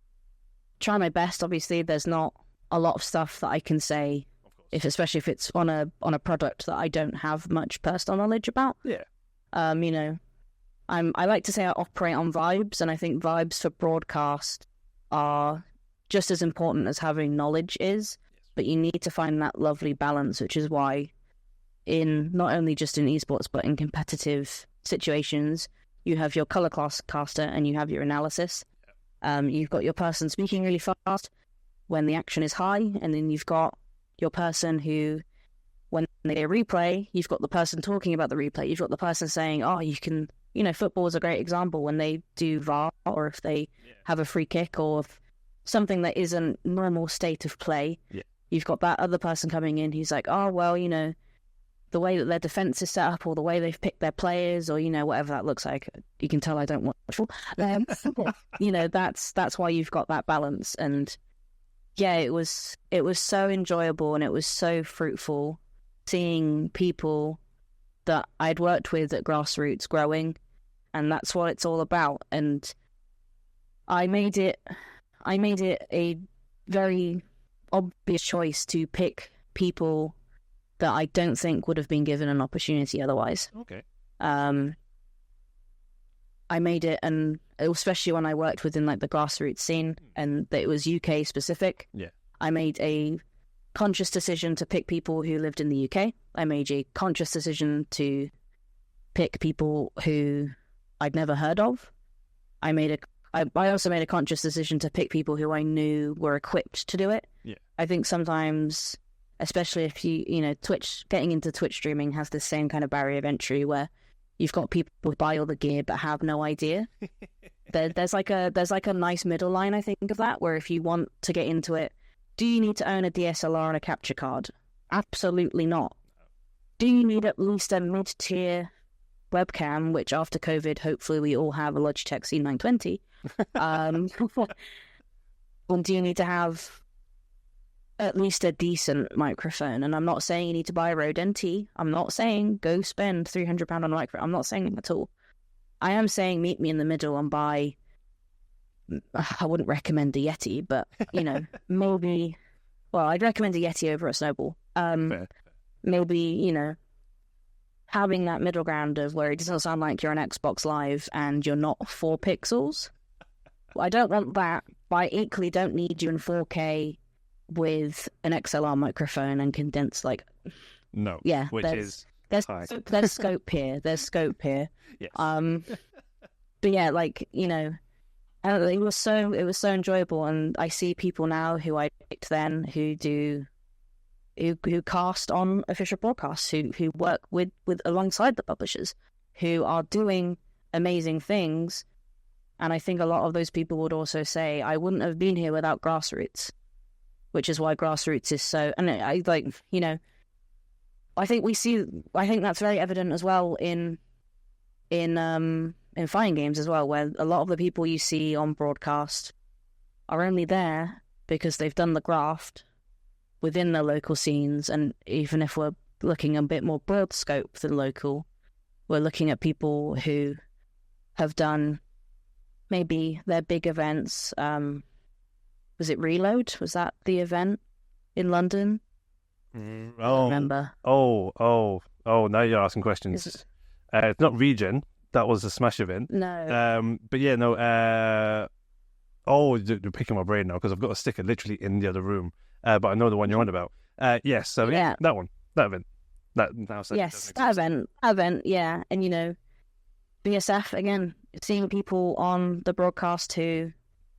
Try my best, obviously. There's not a lot of stuff that I can say, especially if it's on a product that I don't have much personal knowledge about. Yeah. I like to say I operate on vibes, and I think vibes for broadcast are just as important as having knowledge is, but you need to find that lovely balance, which is why not only just in esports, but in competitive situations, you have your color caster and you have your analysis. You've got your person speaking really fast when the action is high, and then you've got your person who, when they replay, you've got the person talking about the replay. You've got the person saying, oh, you can... football is a great example when they do VAR, or if they have a free kick, or if something that isn't normal state of play. Yeah. You've got that other person coming in who's like, oh, well, the way that their defense is set up, or the way they've picked their players, or, whatever that looks like. You can tell I don't watch football. That's why you've got that balance. And yeah, it was so enjoyable, and it was so fruitful seeing people that I'd worked with at grassroots growing, and that's what it's all about. And I made it a very obvious choice to pick people that I don't think would have been given an opportunity otherwise. Okay. I made it, and especially when I worked within the grassroots scene, and that it was UK specific. Yeah. I made a conscious decision to pick people who lived in the UK. I made a conscious decision to pick people who I'd never heard of. I also made a conscious decision to pick people who I knew were equipped to do it. Yeah. I think sometimes, especially if Twitch, getting into Twitch streaming has the same kind of barrier of entry where you've got people who buy all the gear but have no idea. There's like a nice middle line, I think, of that, where if you want to get into it, do you need to own a DSLR and a capture card? Absolutely not. Do you need at least a mid-tier webcam, which after COVID, hopefully we all have a Logitech C920? And do you need to have at least a decent microphone? And I'm not saying you need to buy a Rode NT. I'm not saying go spend £300 on a microphone. I'm not saying that at all. I am saying meet me in the middle and buy... I wouldn't recommend a Yeti, but, maybe... Well, I'd recommend a Yeti over a Snowball. Fair. Maybe, having that middle ground of where it doesn't sound like you're on Xbox Live and you're not 4 pixels. Well, I don't want that, but I equally don't need you in 4K with an XLR microphone and condensed, No, yeah, which is high. There's scope here. There's scope here. Yes. But yeah, it was so enjoyable, and I see people now who I picked then who cast on official broadcasts, who work with alongside the publishers, who are doing amazing things. And I think a lot of those people would also say, I wouldn't have been here without grassroots, which is why grassroots is so. And I think that's very evident as well in fighting games as well, where a lot of the people you see on broadcast are only there because they've done the graft within their local scenes. And even if we're looking a bit more broad scope than local, we're looking at people who have done maybe their big events. Was it Reload? Was that the event in London? I don't remember. Oh, now you're asking questions. It's not Regen. That was a Smash event. No. But yeah, no. Oh, you're picking my brain now because I've got a sticker literally in the other room. But I know the one you're on about. Yes, so yeah, that one, that event. That event, yeah. And, BSF, again, seeing people on the broadcast who,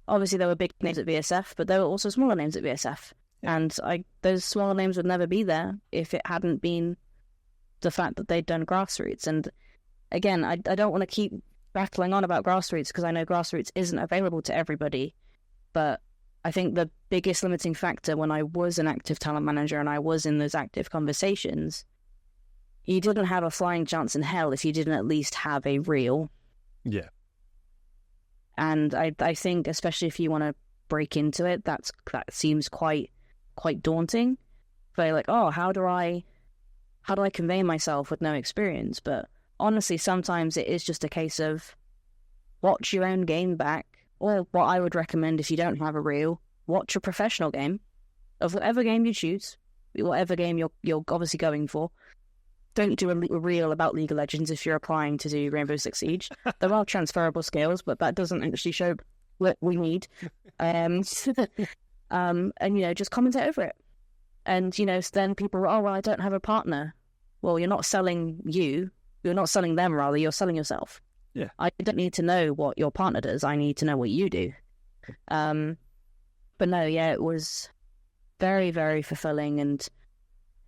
obviously there were big names at BSF, but there were also smaller names at BSF. Yeah. And those smaller names would never be there if it hadn't been the fact that they'd done grassroots. And again, I don't want to keep battling on about grassroots because I know grassroots isn't available to everybody. But I think the biggest limiting factor when I was an active talent manager and I was in those active conversations, you didn't have a flying chance in hell if you didn't at least have a reel. Yeah. And I think, especially if you want to break into it, that seems quite daunting. But like, oh, how do I convey myself with no experience? But honestly, sometimes it is just a case of watch your own game back, or what I would recommend if you don't have a reel, watch a professional game of whatever game you choose, whatever game you're obviously going for. Don't do a reel about League of Legends if you're applying to do Rainbow Six Siege. There are transferable skills, but that doesn't actually show what we need. And just commentate over it. And, then people are, oh, well, I don't have a partner. Well, you're not selling you. You're not selling them, rather. You're selling yourself. Yeah. I don't need to know what your partner does. I need to know what you do. But no, yeah, it was very, very fulfilling, and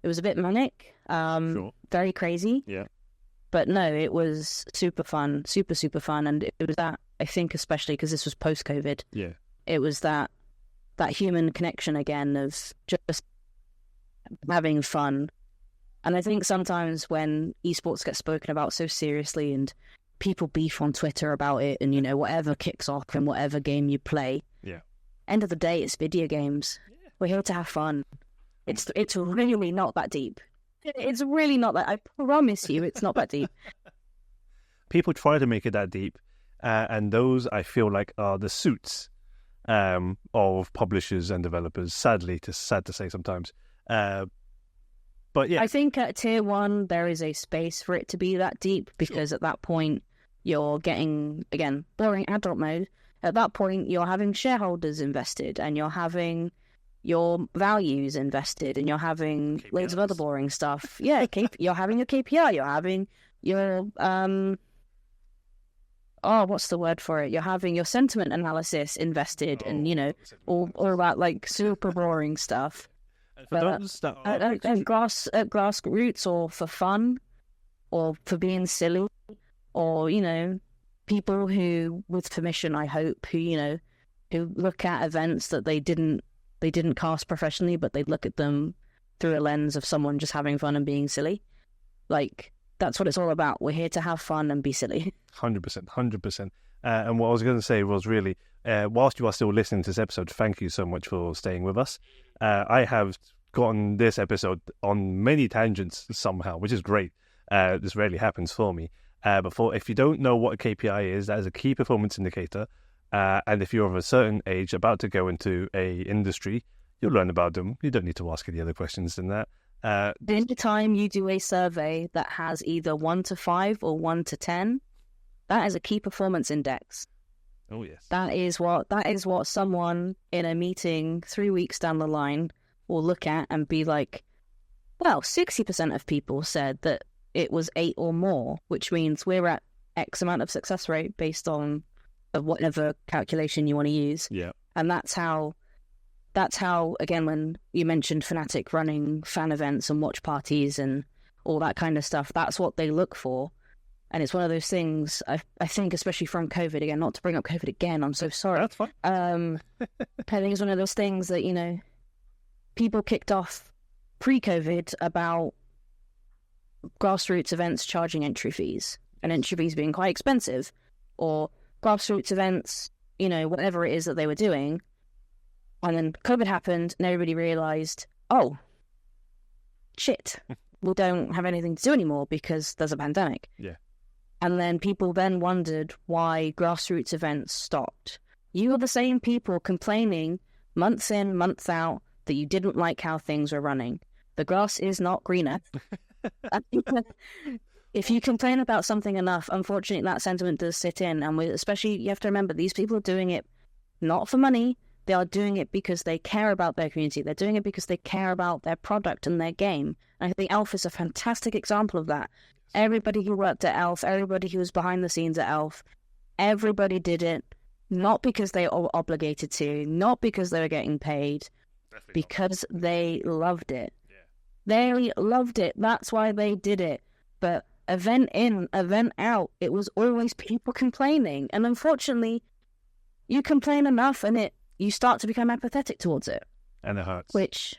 it was a bit manic. Sure. Very crazy. Yeah. But no, it was super fun, super, super fun. And it was that, I think, especially because this was post-COVID. Yeah. It was that human connection again of just having fun. And I think sometimes when esports gets spoken about so seriously and people beef on Twitter about it and, whatever kicks off and whatever game you play. Yeah. End of the day, it's video games. Yeah. We're here to have fun. It's really not that deep. It's really not that. I promise you, it's not that deep. People try to make it that deep, and those I feel like are the suits of publishers and developers. Sad to say sometimes, but yeah, I think at tier 1 there is a space for it to be that deep because at that point you're getting, again, boring adult mode. At that point you're having shareholders invested and you're having your values invested and you're having KPIs. Loads of other boring stuff. Yeah, you're having your KPI, you're having your what's the word for it? You're having your sentiment analysis invested and all that like super boring stuff. But at grassroots or for fun or for being silly or people who, with permission, I hope, who look at events that they didn't cast professionally, but they look at them through a lens of someone just having fun and being silly. Like, that's what it's all about. We're here to have fun and be silly. 100%. And what I was going to say was really, whilst you are still listening to this episode, thank you so much for staying with us. I have gotten this episode on many tangents somehow, which is great. This rarely happens for me. But if you don't know what a KPI is, that is a key performance indicator. And if you're of a certain age about to go into a industry, you'll learn about them. You don't need to ask any other questions than that. Anytime you do a survey that has either 1 to 5 or 1 to 10, that is a key performance index. Oh yes. That is what someone in a meeting 3 weeks down the line will look at and be like, well, 60% of people said that it was 8 or more, which means we're at X amount of success rate based on whatever calculation you want to use. Yeah. And that's how, again, when you mentioned Fnatic running fan events and watch parties and all that kind of stuff, that's what they look for. And it's one of those things, I think, especially from COVID, again, not to bring up COVID again, I'm so sorry. That's fine. I think it's one of those things that, people kicked off pre-COVID about grassroots events charging entry fees, and entry fees being quite expensive, or grassroots events, whatever it is that they were doing. And then COVID happened and everybody realised, oh, shit, we don't have anything to do anymore because there's a pandemic. Yeah. And then people then wondered why grassroots events stopped. You were the same people complaining months in, months out that you didn't like how things were running. The grass is not greener. If you complain about something enough, unfortunately, that sentiment does sit in. And especially, you have to remember, these people are doing it not for money. They are doing it because they care about their community. They're doing it because they care about their product and their game. And I think Elf is a fantastic example of that. Everybody who worked at Elf, everybody who was behind the scenes at Elf, everybody did it not because they were obligated to, not because they were getting paid, because they loved it. They loved it. That's why they did it. But event in, event out, it was always people complaining. And unfortunately, you complain enough and you start to become apathetic towards it. And it hurts. Which,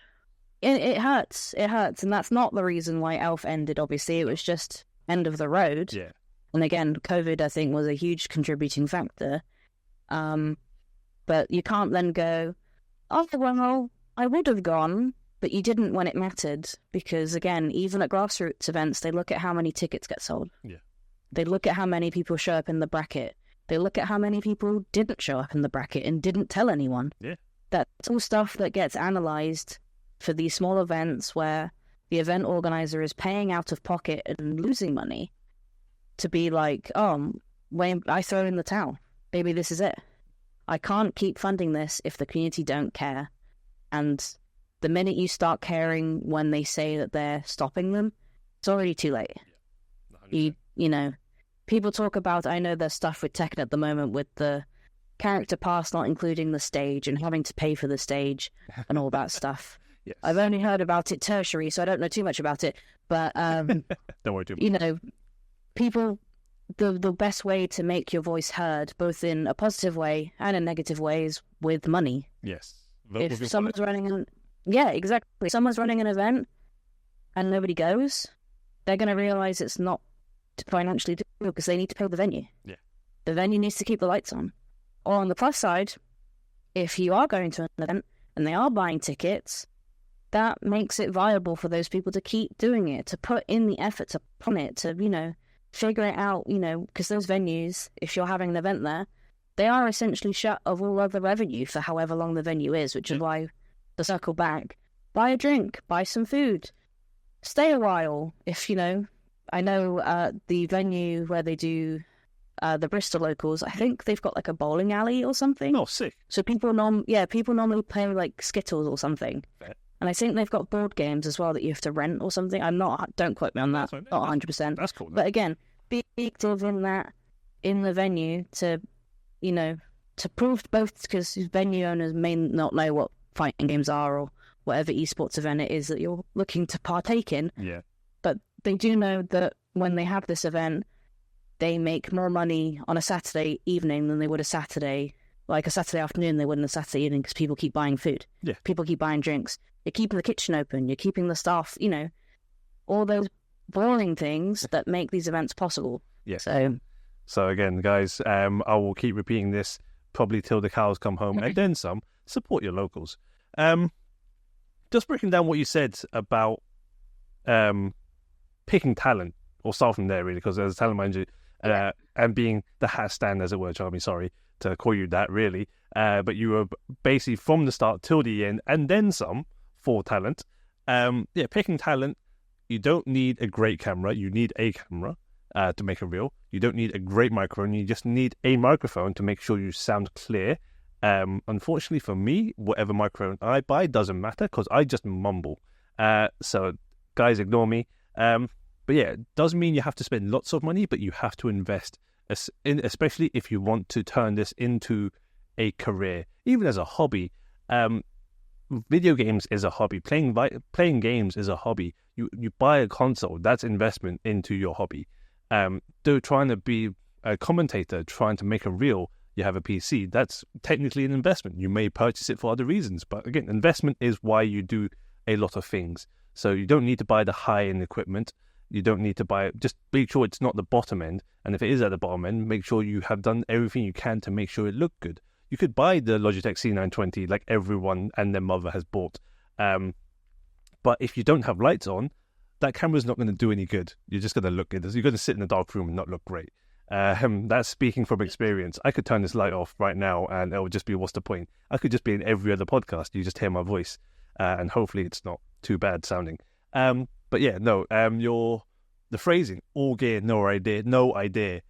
it hurts. It hurts. And that's not the reason why Elf ended, obviously. It was just end of the road. Yeah. And again, COVID, I think, was a huge contributing factor. But you can't then go, oh, well, I would have gone, but you didn't when it mattered. Because, again, even at grassroots events, they look at how many tickets get sold. Yeah. They look at how many people show up in the bracket. They look at how many people didn't show up in the bracket and didn't tell anyone. Yeah. That's all stuff that gets analysed for these small events where the event organizer is paying out of pocket and losing money to be like, oh, when I throw in the towel, maybe this is it. I can't keep funding this if the community don't care. And the minute you start caring when they say that they're stopping them, it's already too late. Yeah, you know, people talk about, I know there's stuff with Tekken at the moment with the character pass not including the stage and having to pay for the stage and all that stuff. Yes. I've only heard about it tertiary, so I don't know too much about it. But, don't worry too much. You know, people, the best way to make your voice heard, both in a positive way and a negative way, is with money. Yes. If someone's running yeah, exactly. Someone's running an event and nobody goes, they're going to realise it's not financially doable because they need to pay the venue. Yeah. The venue needs to keep the lights on. Or on the plus side, if you are going to an event and they are buying tickets, that makes it viable for those people to keep doing it, to put in the effort to plan it, to, you know, figure it out, you know, because those venues, if you're having an event there, they are essentially shut of all other revenue for however long the venue is, which is why the circle back, buy a drink, buy some food, stay a while. If, you know, I know the venue where they do the Bristol locals, I think they've got like a bowling alley or something. Oh, sick. So people normally play like Skittles or something. Fair. And I think they've got board games as well that you have to rent or something. Don't quote me on that. Not 100%. That's cool. But again, be active in the venue to, you know, to prove both, because venue owners may not know what fighting games are or whatever esports event it is that you're looking to partake in. Yeah. But they do know that when they have this event, they make more money on a Saturday evening than they would a Saturday afternoon they would on a Saturday evening, because people keep buying food. Yeah. People keep buying drinks. You're keeping the kitchen open. You're keeping the staff, you know, all those boring things that make these events possible. Yeah. So again, guys, I will keep repeating this probably till the cows come home and then some. Support your locals. Just breaking down what you said about picking talent, or start from there really, because as a talent manager and being the hat stand, as it were, Charmie, sorry to call you that really, but you were basically from the start till the end and then some for talent. Picking talent, you don't need a great camera, you need a camera to make a reel. You don't need a great microphone, you just need a microphone to make sure you sound clear. Unfortunately for me, whatever microphone I buy doesn't matter because I just mumble. So guys, ignore me. But yeah, it does mean you have to spend lots of money, but you have to invest, especially if you want to turn this into a career, even as a hobby. Video games is a hobby. Playing games is a hobby. You buy a console, that's investment into your hobby. Trying to be a commentator, trying to make a reel, you have a PC, that's technically an investment. You may purchase it for other reasons, but again, investment is why you do a lot of things. So you don't need to buy the high-end equipment. You don't need to buy, just make sure it's not the bottom end. And if it is at the bottom end, make sure you have done everything you can to make sure it look good. You could buy the Logitech C920 like everyone and their mother has bought. But if you don't have lights on, that camera's not going to do any good. You're just going to look good. You're going to sit in a dark room and not look great. That's speaking from experience. I could turn this light off right now and it would just be, what's the point? I could just be in every other podcast. You just hear my voice. And hopefully it's not too bad sounding. But yeah, no, the phrasing, all gear, no idea,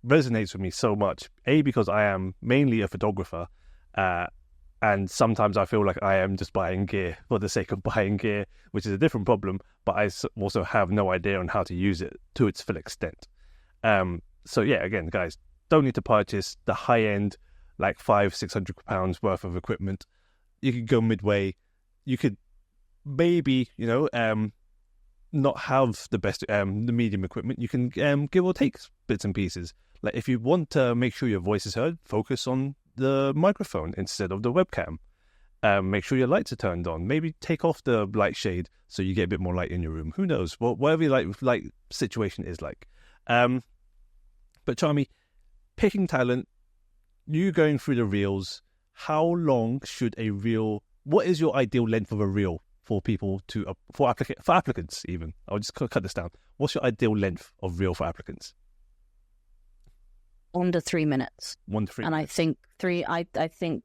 resonates with me so much. A, because I am mainly a photographer, and sometimes I feel like I am just buying gear for the sake of buying gear, which is a different problem. But I also have no idea on how to use it to its full extent. So yeah, again, guys, don't need to purchase the high end, like £500-600 worth of equipment. You could go midway. You could maybe, not have the best, the medium equipment. You can give or take bits and pieces. Like if you want to make sure your voice is heard, focus on the microphone instead of the webcam. Make sure your lights are turned on. Maybe take off the light shade so you get a bit more light in your room. Who knows? Whatever your like situation is like. But Charmie, picking talent, you going through the reels, how long should a reel, what is your ideal length of a reel for people to, for applicants even? I'll just cut this down. What's your ideal length of reel for applicants? Under 3 minutes. 1 to 3 and minutes. I think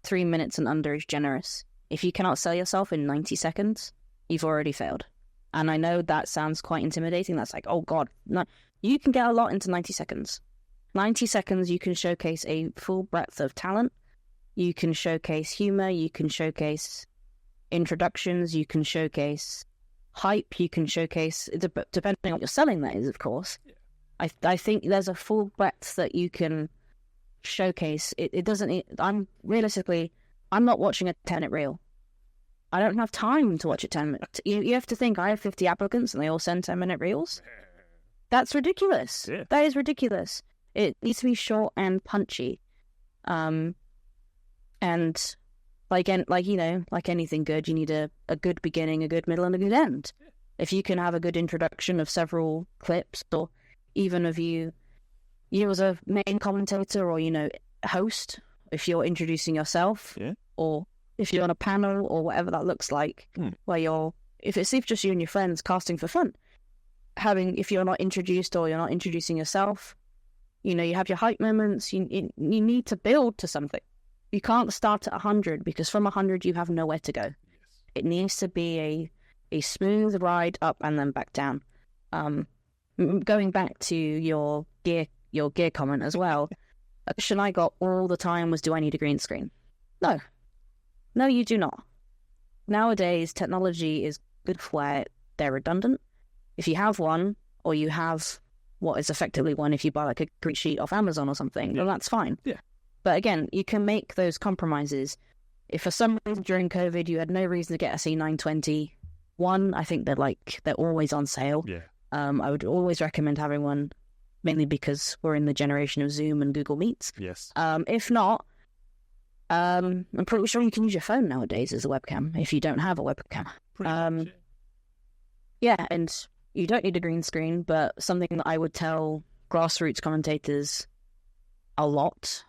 3 minutes and under is generous. If you cannot sell yourself in 90 seconds, you've already failed. And I know that sounds quite intimidating. That's like, oh God, no. You can get a lot into 90 seconds. 90 seconds, you can showcase a full breadth of talent. You can showcase humor. You can showcase introductions. You can showcase hype. You can showcase, depending on what you're selling, that is, of course. Yeah. I think there's a full breadth that you can showcase. It doesn't, I'm not watching a 10-minute reel. I don't have time to watch a 10-minute. You have to think, I have 50 applicants and they all send 10-minute reels. That's ridiculous. Yeah. That is ridiculous. It needs to be short and punchy. And like anything good, you need a good beginning, a good middle, and a good end. Yeah. If you can have a good introduction of several clips, or even of you as a main commentator or, host, if you're introducing yourself, yeah, or if you're on a panel or whatever that looks like, where if it's just you and your friends casting for fun, if you're not introduced or you're not introducing yourself, you have your hype moments. You need to build to something. You can't start at 100 because from 100 you have nowhere to go. Yes. It needs to be a smooth ride up and then back down. Going back to your gear comment as well, a question I got all the time was, do I need a green screen? No, you do not. Nowadays, technology is good where they're redundant. If you have one, or you have what is effectively one if you buy like a green sheet off Amazon or something, then that's fine. Yeah. But again, you can make those compromises. If for some reason during COVID you had no reason to get a C920, I think they're always on sale. Yeah. I would always recommend having one, mainly because we're in the generation of Zoom and Google Meets. Yes. If not, I'm pretty sure you can use your phone nowadays as a webcam if you don't have a webcam. Pretty much, yeah, and you don't need a green screen, but something that I would tell grassroots commentators a lot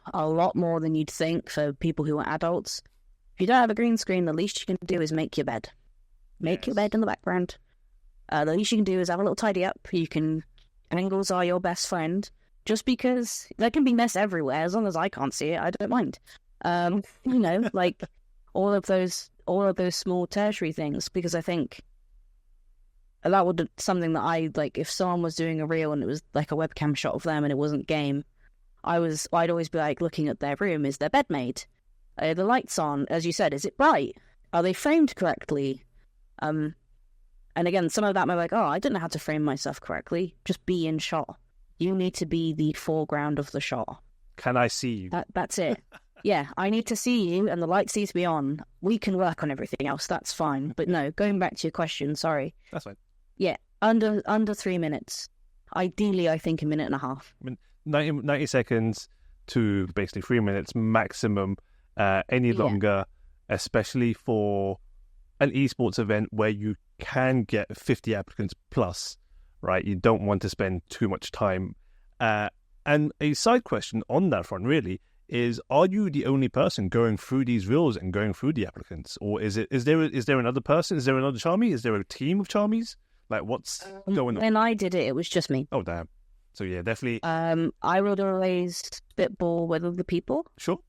more than you'd think for people who are adults. If you don't have a green screen, the least you can do is make your bed. Make your bed in the background. The least you can do is have a little tidy up. Angles are your best friend. Just because there can be mess everywhere, as long as I can't see it, I don't mind. Like all of those small tertiary things, because I think that would something that I like. If someone was doing a reel and it was like a webcam shot of them and it wasn't game, I'd always be like looking at their room. Is their bed made? Are the lights on? As you said, is it bright? Are they framed correctly? And again, some of that might be like, oh, I didn't know how to frame myself correctly. Just be in shot. You need to be the foreground of the shot. Can I see you? That's it. Yeah, I need to see you and the lights need to be on. We can work on everything else. That's fine. But no, going back to your question, sorry. That's fine. Yeah, under 3 minutes. Ideally, I think a minute and a half. I mean, 90 seconds to basically 3 minutes maximum. Any longer, especially for an esports event where you can get 50 applicants plus, right? You don't want to spend too much time. And a side question on that front really is, are you the only person going through these reels and going through the applicants? Or is there another person? Is there another Charmie? Is there a team of Charmies? Like, what's going on? When I did it was just me. Oh, damn. So yeah, definitely. I would always spitball with other people. Sure.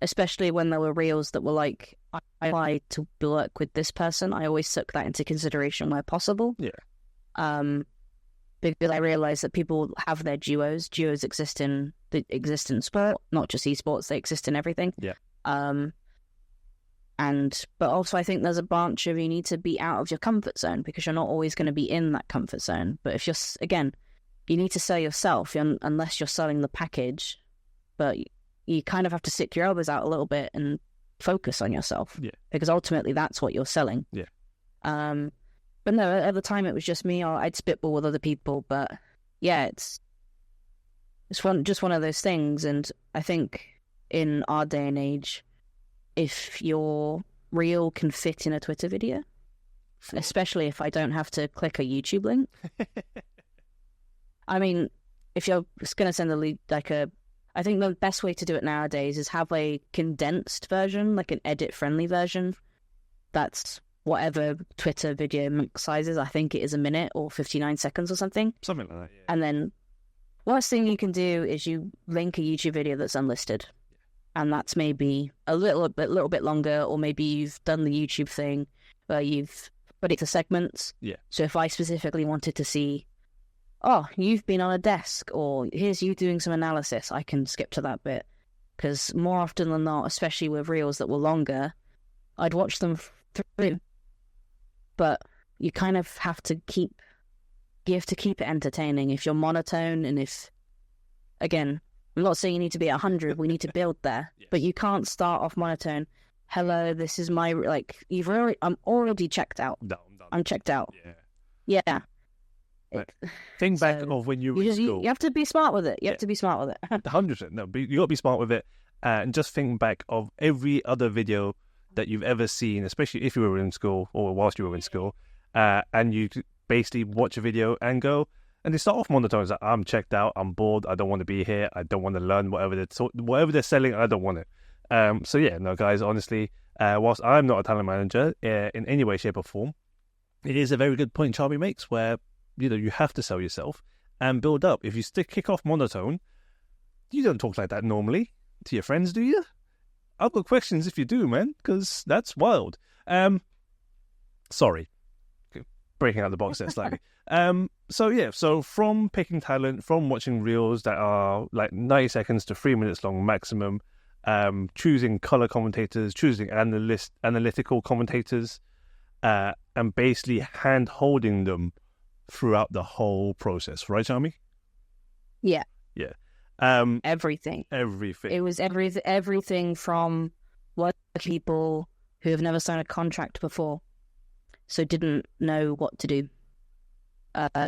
Especially when there were reels that were like, I applied to work with this person. I always took that into consideration where possible. Yeah. because I realized that people have their duos. Duos exist in sport, not just esports. They exist in everything. Yeah. But also I think there's a branch of you need to be out of your comfort zone because you're not always going to be in that comfort zone. But if you need to sell yourself unless you're selling the package, but you kind of have to stick your elbows out a little bit and focus on yourself. Yeah. Because ultimately that's what you're selling. Yeah. But no, at the time it was just me. I'd spitball with other people, but yeah, it's just one of those things. And I think in our day and age, if your reel can fit in a Twitter video, especially if I don't have to click a YouTube link. I mean, if you're going to send I think the best way to do it nowadays is have a condensed version, like an edit-friendly version. That's whatever Twitter video max size is. I think it is a minute or 59 seconds or something. Something like that, yeah. And then worst thing you can do is you link a YouTube video that's unlisted. And that's maybe a little bit longer, or maybe you've done the YouTube thing where you've put it to segments. Yeah. So if I specifically wanted to see, oh, you've been on a desk, or here's you doing some analysis, I can skip to that bit. Because more often than not, especially with reels that were longer, I'd watch them through. But you kind of have to keep it entertaining. If you're monotone, and if, again, I'm not saying you need to be at 100, we need to build there. Yes. But you can't start off monotone. Hello, this is my, I'm already checked out. No, I'm checked out. Yeah. Think back of when you were in school. You have to be smart with it. You have to be smart with it. 100%. No, but you got to be smart with it. And just think back of every other video that you've ever seen, especially if you were in school or whilst you were in school, and you basically watch a video and go, and they start off monotone, like, I'm checked out, I'm bored, I don't want to be here, I don't want to learn whatever they're selling, I don't want it. So yeah, no guys, honestly, whilst I'm not a talent manager in any way, shape or form, it is a very good point Charmie makes where, you have to sell yourself and build up. If you kick off monotone, you don't talk like that normally to your friends, do you? I've got questions if you do, man, because that's wild. Sorry. Breaking out the box there slightly. So from picking talent, from watching reels that are like 90 seconds to 3 minutes long maximum, choosing color commentators, choosing analytical commentators, and basically hand-holding them throughout the whole process. Right, Charmie? Yeah. Yeah. Everything. Everything. It was everything from what people who have never signed a contract before, so didn't know what to do.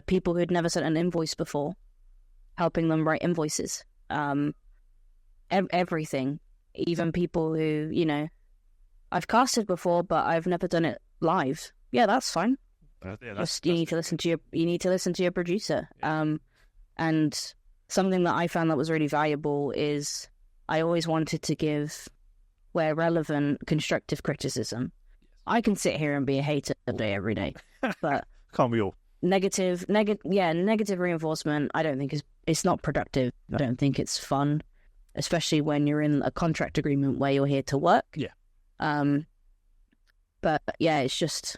People who had never sent an invoice before, helping them write invoices. Everything. Even people who, I've casted before, but I've never done it live. Yeah, that's fine. You need to listen to your producer. Yeah. And something that I found that was really valuable is I always wanted to give, where relevant, constructive criticism. I can sit here and be a hater every day, but can't we all? Negative reinforcement. I don't think it's not productive. I don't think it's fun, especially when you're in a contract agreement where you're here to work. Yeah. But yeah, it's just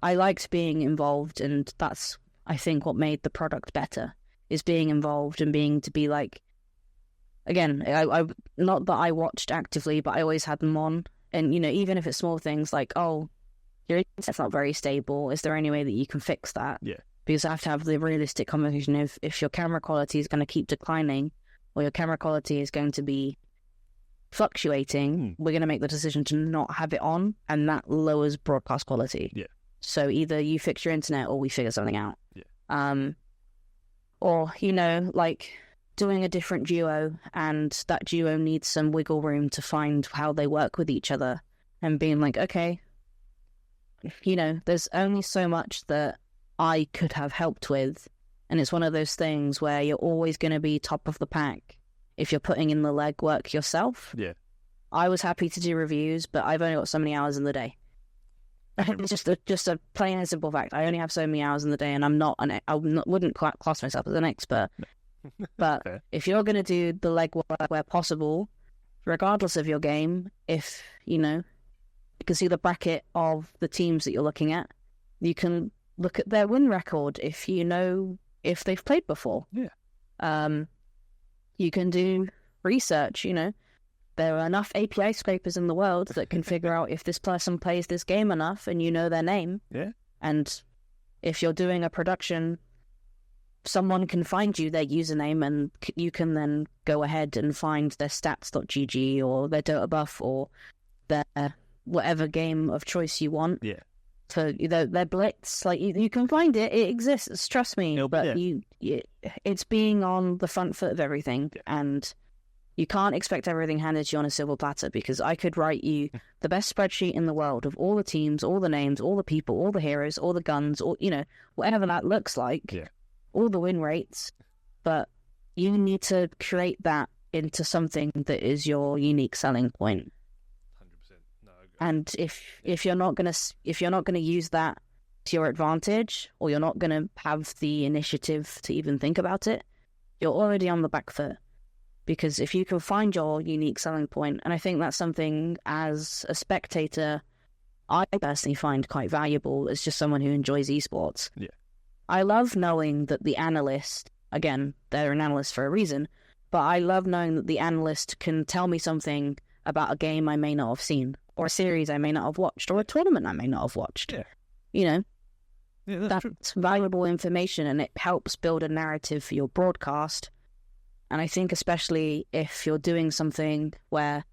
I liked being involved, and that's I think what made the product better is being involved and being to be like. Again, I not that I watched actively, but I always had them on. And, even if it's small things like, oh, your internet's not very stable, is there any way that you can fix that? Yeah. Because I have to have the realistic conversation. If your camera quality is going to keep declining, or your camera quality is going to be fluctuating, we're going to make the decision to not have it on, and that lowers broadcast quality. Yeah. So either you fix your internet or we figure something out. Yeah. Or, doing a different duo, and that duo needs some wiggle room to find how they work with each other, and being like, okay, there's only so much that I could have helped with, and it's one of those things where you're always going to be top of the pack if you're putting in the legwork yourself. Yeah. I was happy to do reviews, but I've only got so many hours in the day. It's just a plain and simple fact. I only have so many hours in the day, and I wouldn't class myself as an expert. No. But Fair. If you're going to do the legwork where possible, regardless of your game, if, you can see the bracket of the teams that you're looking at, you can look at their win record. If you know if they've played before. Yeah. You can do research, you know. There are enough API scrapers in the world that can figure out if this person plays this game enough and you know their name. Yeah. And if you're doing a production, someone can find you their username and you can then go ahead and find their stats.gg or their Dota buff or their whatever game of choice you want. Yeah. So their blitz, like you can find it. It exists. Trust me. But it's being on the front foot of everything, and you can't expect everything handed to you on a silver platter, because I could write you the best spreadsheet in the world of all the teams, all the names, all the people, all the heroes, all the guns, or whatever that looks like, all the win rates. But you need to create that into something that is your unique selling point. And if you're not gonna use that to your advantage, or you're not gonna have the initiative to even think about it, you're already on the back foot. Because if you can find your unique selling point, and I think that's something as a spectator I personally find quite valuable as just someone who enjoys esports. Yeah. I love knowing that the analyst, again, they're an analyst for a reason, but I love knowing that the analyst can tell me something about a game I may not have seen, or a series I may not have watched, or a tournament I may not have watched. Yeah. Yeah, that's true. Valuable information, and it helps build a narrative for your broadcast. And I think especially if you're doing something where,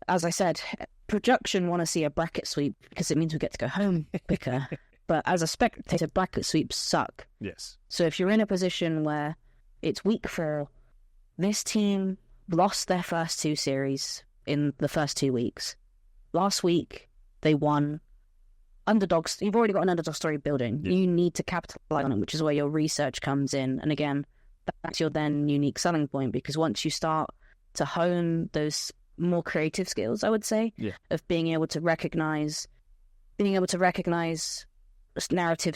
as I said, production want to see a bracket sweep because it means we get to go home quicker. But as a spectator, bracket sweeps suck. Yes. So if you're in a position where it's week 4, this team lost their first 2 series in the first 2 weeks. Last week, they won. Underdogs, you've already got an underdog story building. Yeah. You need to capitalize on it, which is where your research comes in. And again, that's your then unique selling point, because once you start to hone those more creative skills, I would say, of being able to recognize narratives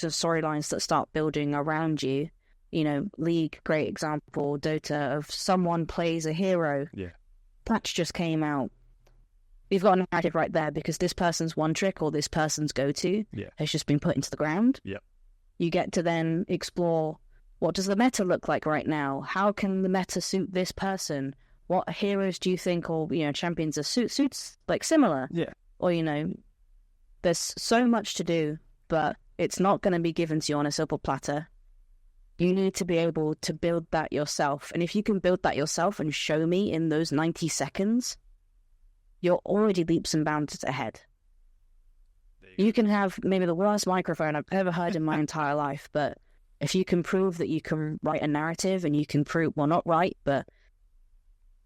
and storylines that start building around you. League, great example, Dota, of someone plays a hero. Yeah. Patch just came out. We've got a narrative right there because this person's one trick or this person's go-to has just been put into the ground. Yeah. You get to then explore, what does the meta look like right now? How can the meta suit this person? What heroes do you think, or champions are suits like similar? Yeah. Or there's so much to do, but it's not going to be given to you on a silver platter. You need to be able to build that yourself. And if you can build that yourself and show me in those 90 seconds, you're already leaps and bounds ahead. You can have maybe the worst microphone I've ever heard in my entire life, but if you can prove that you can write a narrative, and you can prove, well, not write, but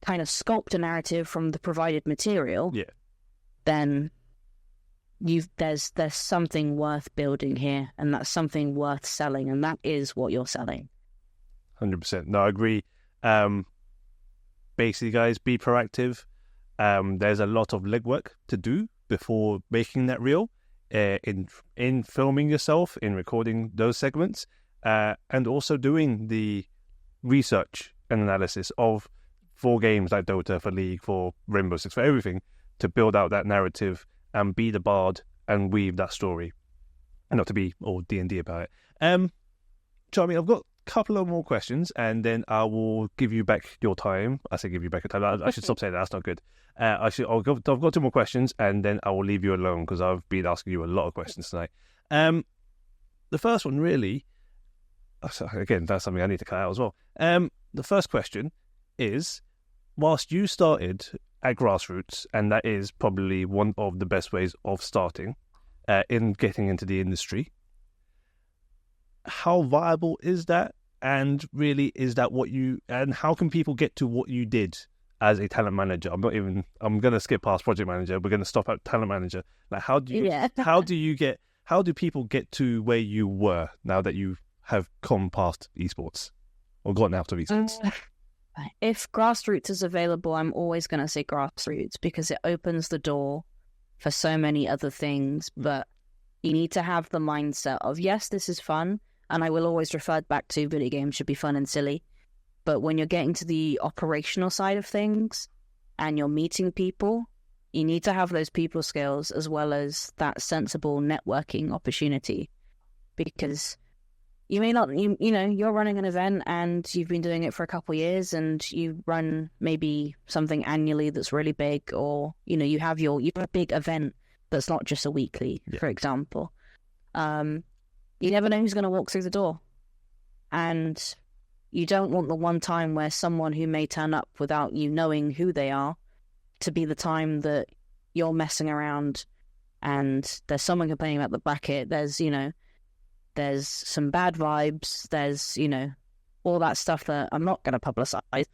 kind of sculpt a narrative from the provided material, then there's something worth building here, and that's something worth selling, and that is what you're selling. 100%. No, I agree. Basically, guys, be proactive. There's a lot of legwork to do before making that reel, in filming yourself, in recording those segments, and also doing the research and analysis for games like Dota, for League, for Rainbow Six, for everything, to build out that narrative and be the bard and weave that story, and not to be all D&D about it. Charmie, I've got a couple of more questions, and then I will give you back your time. I say give you back your time. I should stop saying that. That's not good. I've got 2 more questions, and then I will leave you alone because I've been asking you a lot of questions tonight. The first one, really, again, that's something I need to cut out as well. The first question is, whilst you started at grassroots, and that is probably one of the best ways of starting in getting into the industry, how viable is that? And really, is that and how can people get to what you did as a talent manager? I'm going to skip past project manager. We're going to stop at talent manager. Like, how do people get to where you were now that you have come past esports or gotten out of esports? If grassroots is available, I'm always going to say grassroots, because it opens the door for so many other things. But you need to have the mindset of, yes, this is fun. And I will always refer back to video games should be fun and silly. But when you're getting to the operational side of things and you're meeting people, you need to have those people skills as well as that sensible networking opportunity. Because you may not, you're running an event and you've been doing it for a couple of years, and you run maybe something annually that's really big, or, you have a big event that's not just a weekly, for example. You never know who's going to walk through the door. And you don't want the one time where someone who may turn up without you knowing who they are to be the time that you're messing around and there's someone complaining about the bracket. There's some bad vibes. There's, all that stuff that I'm not going to publicize.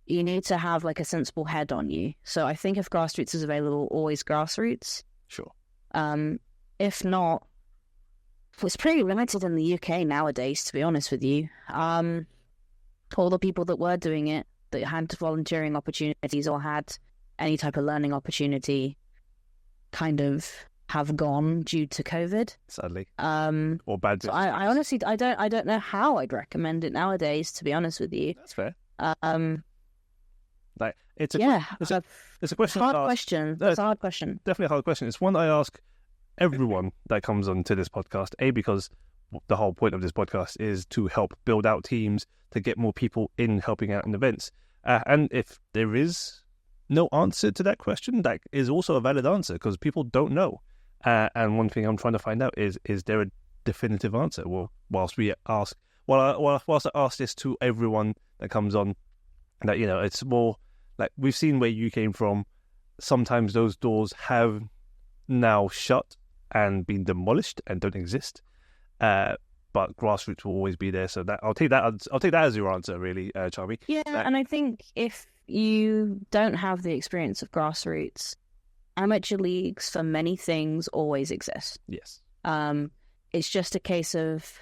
You need to have like a sensible head on you. So I think if grassroots is available, always grassroots. Sure. If not, it's pretty limited in the UK nowadays, to be honest with you. All the people that were doing it, that had volunteering opportunities or had any type of learning opportunity, kind of have gone due to COVID. Sadly. Or bad. So I honestly, I don't know how I'd recommend it nowadays, to be honest with you. That's fair. It's a question. Hard question. It's a hard question. Definitely a hard question. It's one I ask everyone that comes onto this podcast. Because the whole point of this podcast is to help build out teams, to get more people in helping out in events. And if there is no answer to that question, that is also a valid answer, because people don't know. And one thing I'm trying to find out is there a definitive answer? Well, whilst I ask this to everyone that comes on, that, it's more like, we've seen where you came from. Sometimes those doors have now shut and been demolished and don't exist. But grassroots will always be there. So that I'll take that as your answer, really, Charmie. Yeah, and I think if you don't have the experience of grassroots, amateur leagues for many things always exist. Yes. It's just a case of,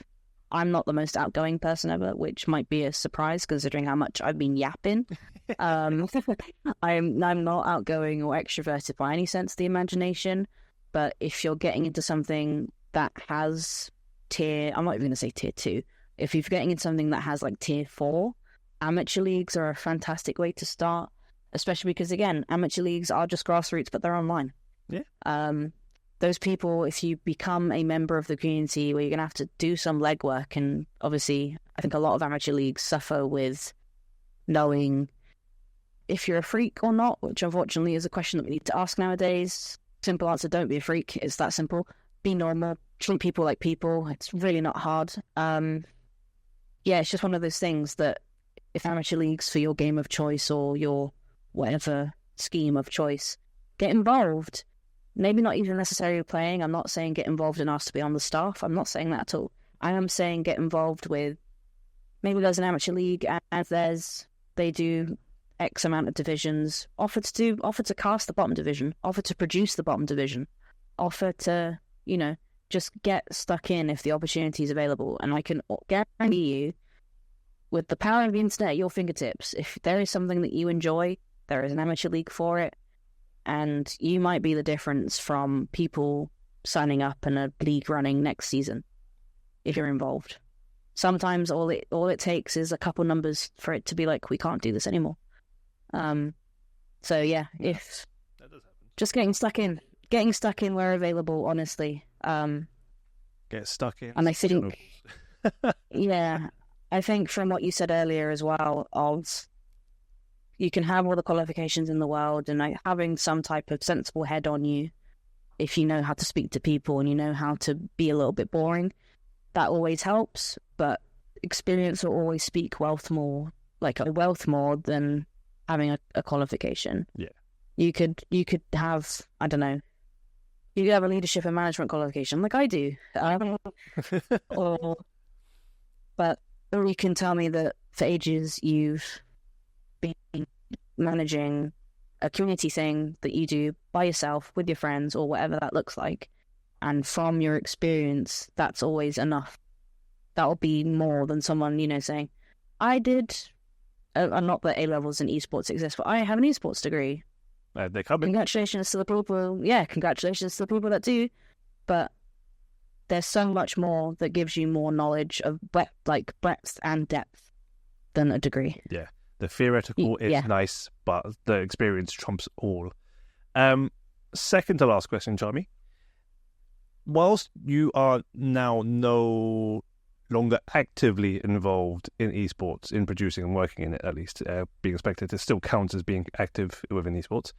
I'm not the most outgoing person ever, which might be a surprise considering how much I've been yapping. I'm not outgoing or extroverted by any sense of the imagination. But if you're getting into something that has I'm not even going to say tier 2. If you're getting into something that has like tier 4, amateur leagues are a fantastic way to start. Especially because, again, amateur leagues are just grassroots, but they're online. Yeah. Those people, if you become a member of the community, where you're going to have to do some legwork, and obviously I think a lot of amateur leagues suffer with knowing if you're a freak or not, which unfortunately is a question that we need to ask nowadays. Simple answer, don't be a freak. It's that simple. Be normal. Treat people like people. It's really not hard. It's just one of those things that if amateur leagues for your game of choice or your whatever scheme of choice, get involved. Maybe not even necessarily playing. I'm not saying get involved and ask to be on the staff. I'm not saying that at all. I am saying get involved with, maybe there's an amateur league and they do X amount of divisions. Offer to cast the bottom division. Offer to produce the bottom division. Offer to, just get stuck in if the opportunity is available. And I can guarantee you, with the power of the internet at your fingertips, if there is something that you enjoy, there is an amateur league for it. And you might be the difference from people signing up and a league running next season if you're involved. Sometimes all it takes is a couple numbers for it to be like, we can't do this anymore. So yeah, if that does happen. Just getting stuck in where available, honestly. Get stuck in. And I think, yeah, I think from what you said earlier as well, you can have all the qualifications in the world, and like having some type of sensible head on you, if you know how to speak to people and you know how to be a little bit boring, that always helps. But experience will always speak wealth more than having a qualification. Yeah, you could have, I don't know, you could have a leadership and management qualification like I do, but you can tell me that for ages you've been managing a community thing that you do by yourself with your friends or whatever that looks like, and from your experience that's always enough. That'll be more than someone saying, I did not that A-levels and esports exist, but I have an esports degree. They're coming. Congratulations to the people that do, but there's so much more that gives you more knowledge of breadth and depth than a degree. Yeah. The theoretical is nice, but the experience trumps all. Second to last question, Charmie. whilst you are now no longer actively involved in esports, in producing and working in it, at least being a spectator still counts as being active within esports.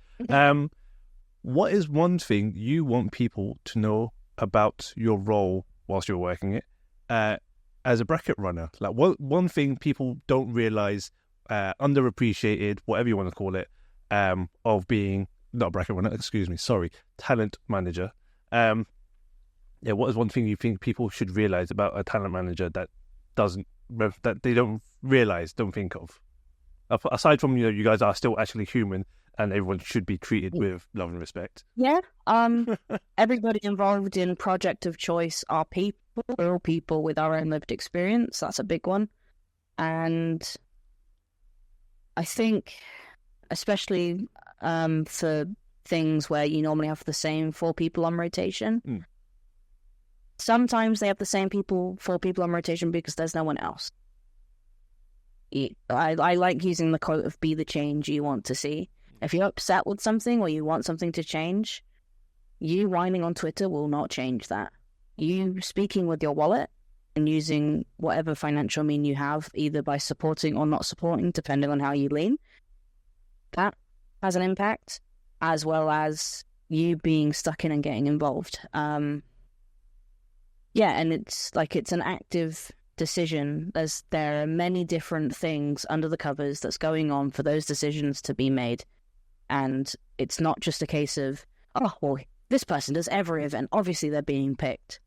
What is one thing you want people to know about your role whilst you're working it as a bracket runner? Like, what one thing people don't realize, underappreciated, whatever you want to call it, of being not a bracket runner, talent manager. What is one thing you think people should realize about a talent manager that they don't realize, don't think of? Aside from, you guys are still actually human and everyone should be treated with love and respect. Yeah. Everybody involved in project of choice are people. We're all people with our own lived experience. That's a big one. And I think, especially for things where you normally have the same 4 people on rotation, sometimes they have the same 4 people on rotation because there's no one else. I like using the quote of "be the change you want to see." If you're upset with something or you want something to change, you whining on Twitter will not change that. You speaking with your wallet and using whatever financial mean you have, either by supporting or not supporting, depending on how you lean, that has an impact, as well as you being stuck in and getting involved. And it's an active decision. There are many different things under the covers that's going on for those decisions to be made. And it's not just a case of, this person does every event. Obviously, they're being picked.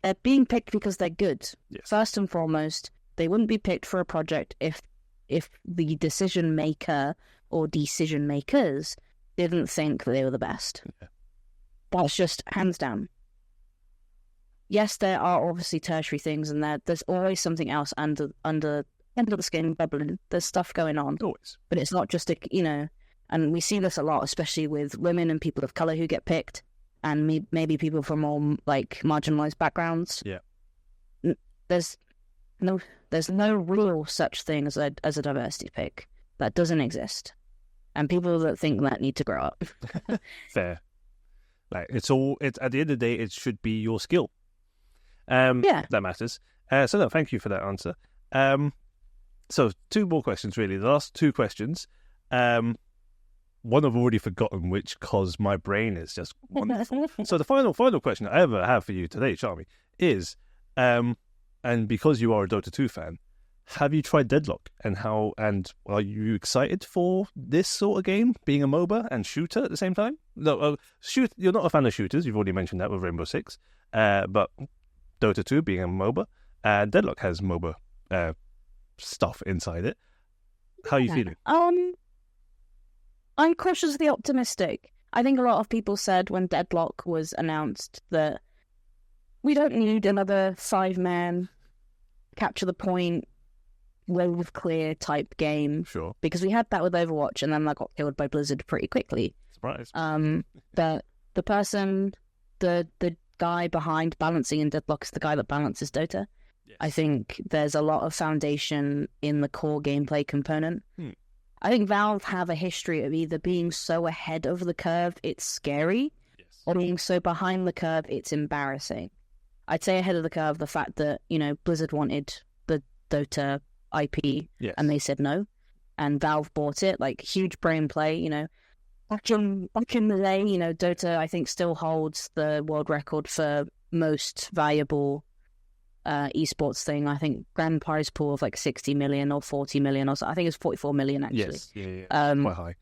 They're being picked because they're good. Yes. First and foremost, they wouldn't be picked for a project if the decision maker or decision makers didn't think that they were the best. Yeah. That's just hands down. Yes, there are obviously tertiary things, and there's always something else under the skin bubbling. There's stuff going on. Always. But it's not just and we see this a lot, especially with women and people of color who get picked, and maybe people from more marginalized backgrounds. Yeah. There's no real such thing as a diversity pick. That doesn't exist, and people that think that need to grow up. Fair. Like, it's at the end of the day, it should be your skill. That matters. So no, thank you for that answer. So 2 more questions, really. The last 2 questions. One I've already forgotten, which cause my brain is just wonderful. So the final question I ever have for you today, Charmie, is, and because you are a Dota 2 fan, have you tried Deadlock? And are you excited for this sort of game, being a MOBA and shooter at the same time? No, you're not a fan of shooters. You've already mentioned that with Rainbow Six. But Dota 2 being a MOBA, Deadlock has MOBA stuff inside it. How are you feeling? I'm cautiously optimistic. I think a lot of people said when Deadlock was announced that we don't need another 5-man capture the point, wave clear type game. Sure. Because we had that with Overwatch, and then that got killed by Blizzard pretty quickly. Surprise. The guy behind balancing in Deadlock is the guy that balances Dota. Yes. I think there's a lot of foundation in the core gameplay component. I think Valve have a history of either being so ahead of the curve it's scary, or being so behind the curve it's embarrassing. I'd say ahead of the curve, the fact that, Blizzard wanted the Dota IP, and they said no, and Valve bought it, huge brain play, Back in the day, Dota, I think, still holds the world record for most valuable esports thing. I think grand prize pool of 60 million or 40 million or so. I think it's 44 million actually. Yes, quite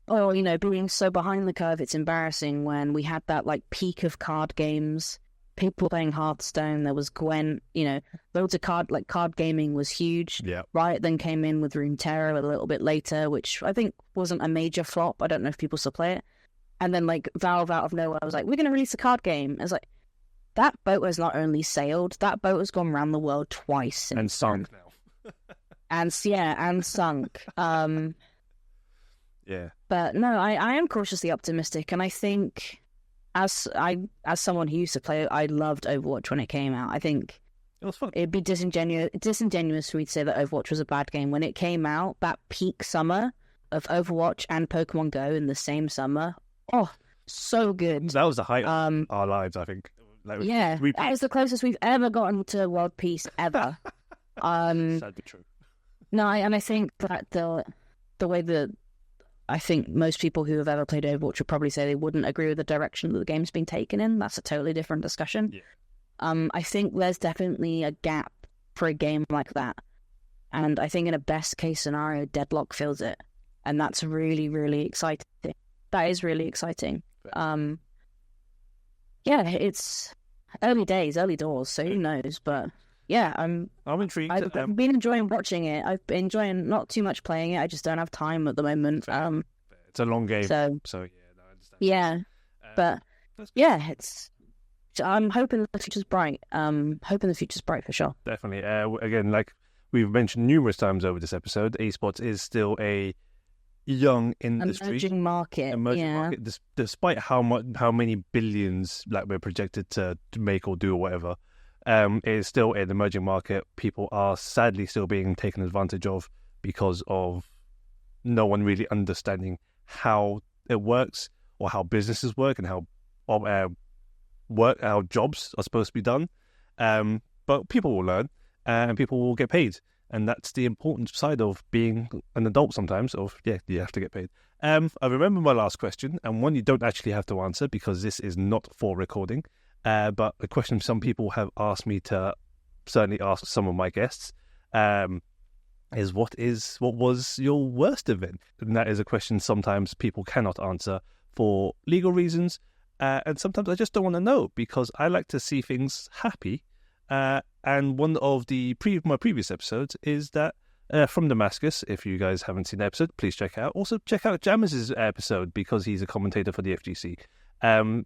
high. Being so behind the curve, it's embarrassing when we had that peak of card games. People playing Hearthstone. There was Gwent. Loads of card gaming was huge. Yeah. Riot then came in with Runeterra a little bit later, which I think wasn't a major flop. I don't know if people still play it. And then Valve out of nowhere was we're going to release a card game. It's that boat has not only sailed, that boat has gone around the world twice. And sunk now. and sunk. Yeah. But no, I am cautiously optimistic, and I think as someone who used to play, I loved Overwatch when it came out. I think it was fun. It'd be disingenuous for me to say that Overwatch was a bad game. When it came out, that peak summer of Overwatch and Pokemon Go in the same summer, so good. That was the height of our lives, I think. Like, that was the closest we've ever gotten to world peace ever. Sad but true. No, and I think that the way that I think most people who have ever played Overwatch would probably say they wouldn't agree with the direction that the game's been taken in. That's a totally different discussion. Yeah. I think there's definitely a gap for a game like that. And I think in a best case scenario, Deadlock fills it. And that's really, really exciting. That is really exciting. It's early days, early doors, so who knows? But yeah, I'm intrigued. I've been enjoying watching it. I've been enjoying not too much playing it. I just don't have time at the moment. It's a long game, so yeah, no, I understand. Yeah, but yeah, I'm hoping the future's bright. Hoping the future's bright for sure. Definitely. Again, like we've mentioned numerous times over this episode, esports is still a young industry, emerging market, despite how many billions like we're projected to make or do or whatever. It is still an emerging market. People are sadly still being taken advantage of because of no one really understanding how it works or how businesses work and how jobs are supposed to be done. But people will learn and people will get paid. And that's the important side of being an adult sometimes, you have to get paid. I remember my last question, and one you don't actually have to answer because this is not for recording. But a question some people have asked me to certainly ask some of my guests is what was your worst event? And that is a question sometimes people cannot answer for legal reasons. And sometimes I just don't want to know because I like to see things happy. And one of my previous episodes is that from Damascus. If you guys haven't seen the episode, please check it out. Also, check out Jammers' episode because he's a commentator for the FGC.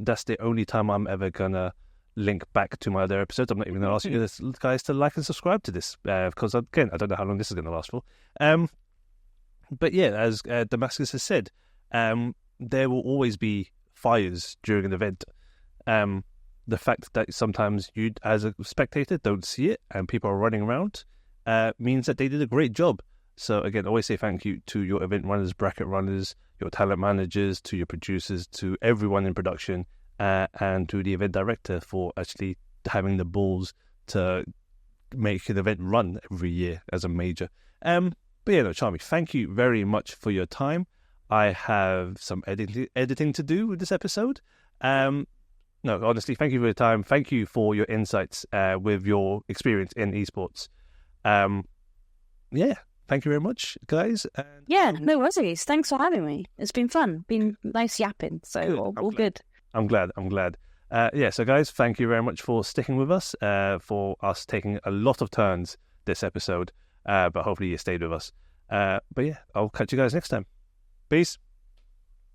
That's the only time I'm ever gonna link back to my other episodes. I'm not even gonna ask you guys to like and subscribe to this because again, I don't know how long this is gonna last for. But yeah, as Damascus has said, there will always be fires during an event. The fact that sometimes you, as a spectator, don't see it and people are running around means that they did a great job. So again, always say thank you to your event runners, bracket runners, your talent managers, to your producers, to everyone in production, and to the event director for actually having the balls to make an event run every year as a major. But yeah, no, Charmie, thank you very much for your time. I have some editing to do with this episode. No, honestly, thank you for your time. Thank you for your insights with your experience in esports. Yeah, thank you very much, guys. And, yeah, no worries. Thanks for having me. It's been fun. Been nice yapping. So all good. I'm glad. Yeah, so guys, thank you very much for sticking with us, for us taking a lot of turns this episode. But hopefully you stayed with us. But yeah, I'll catch you guys next time. Peace.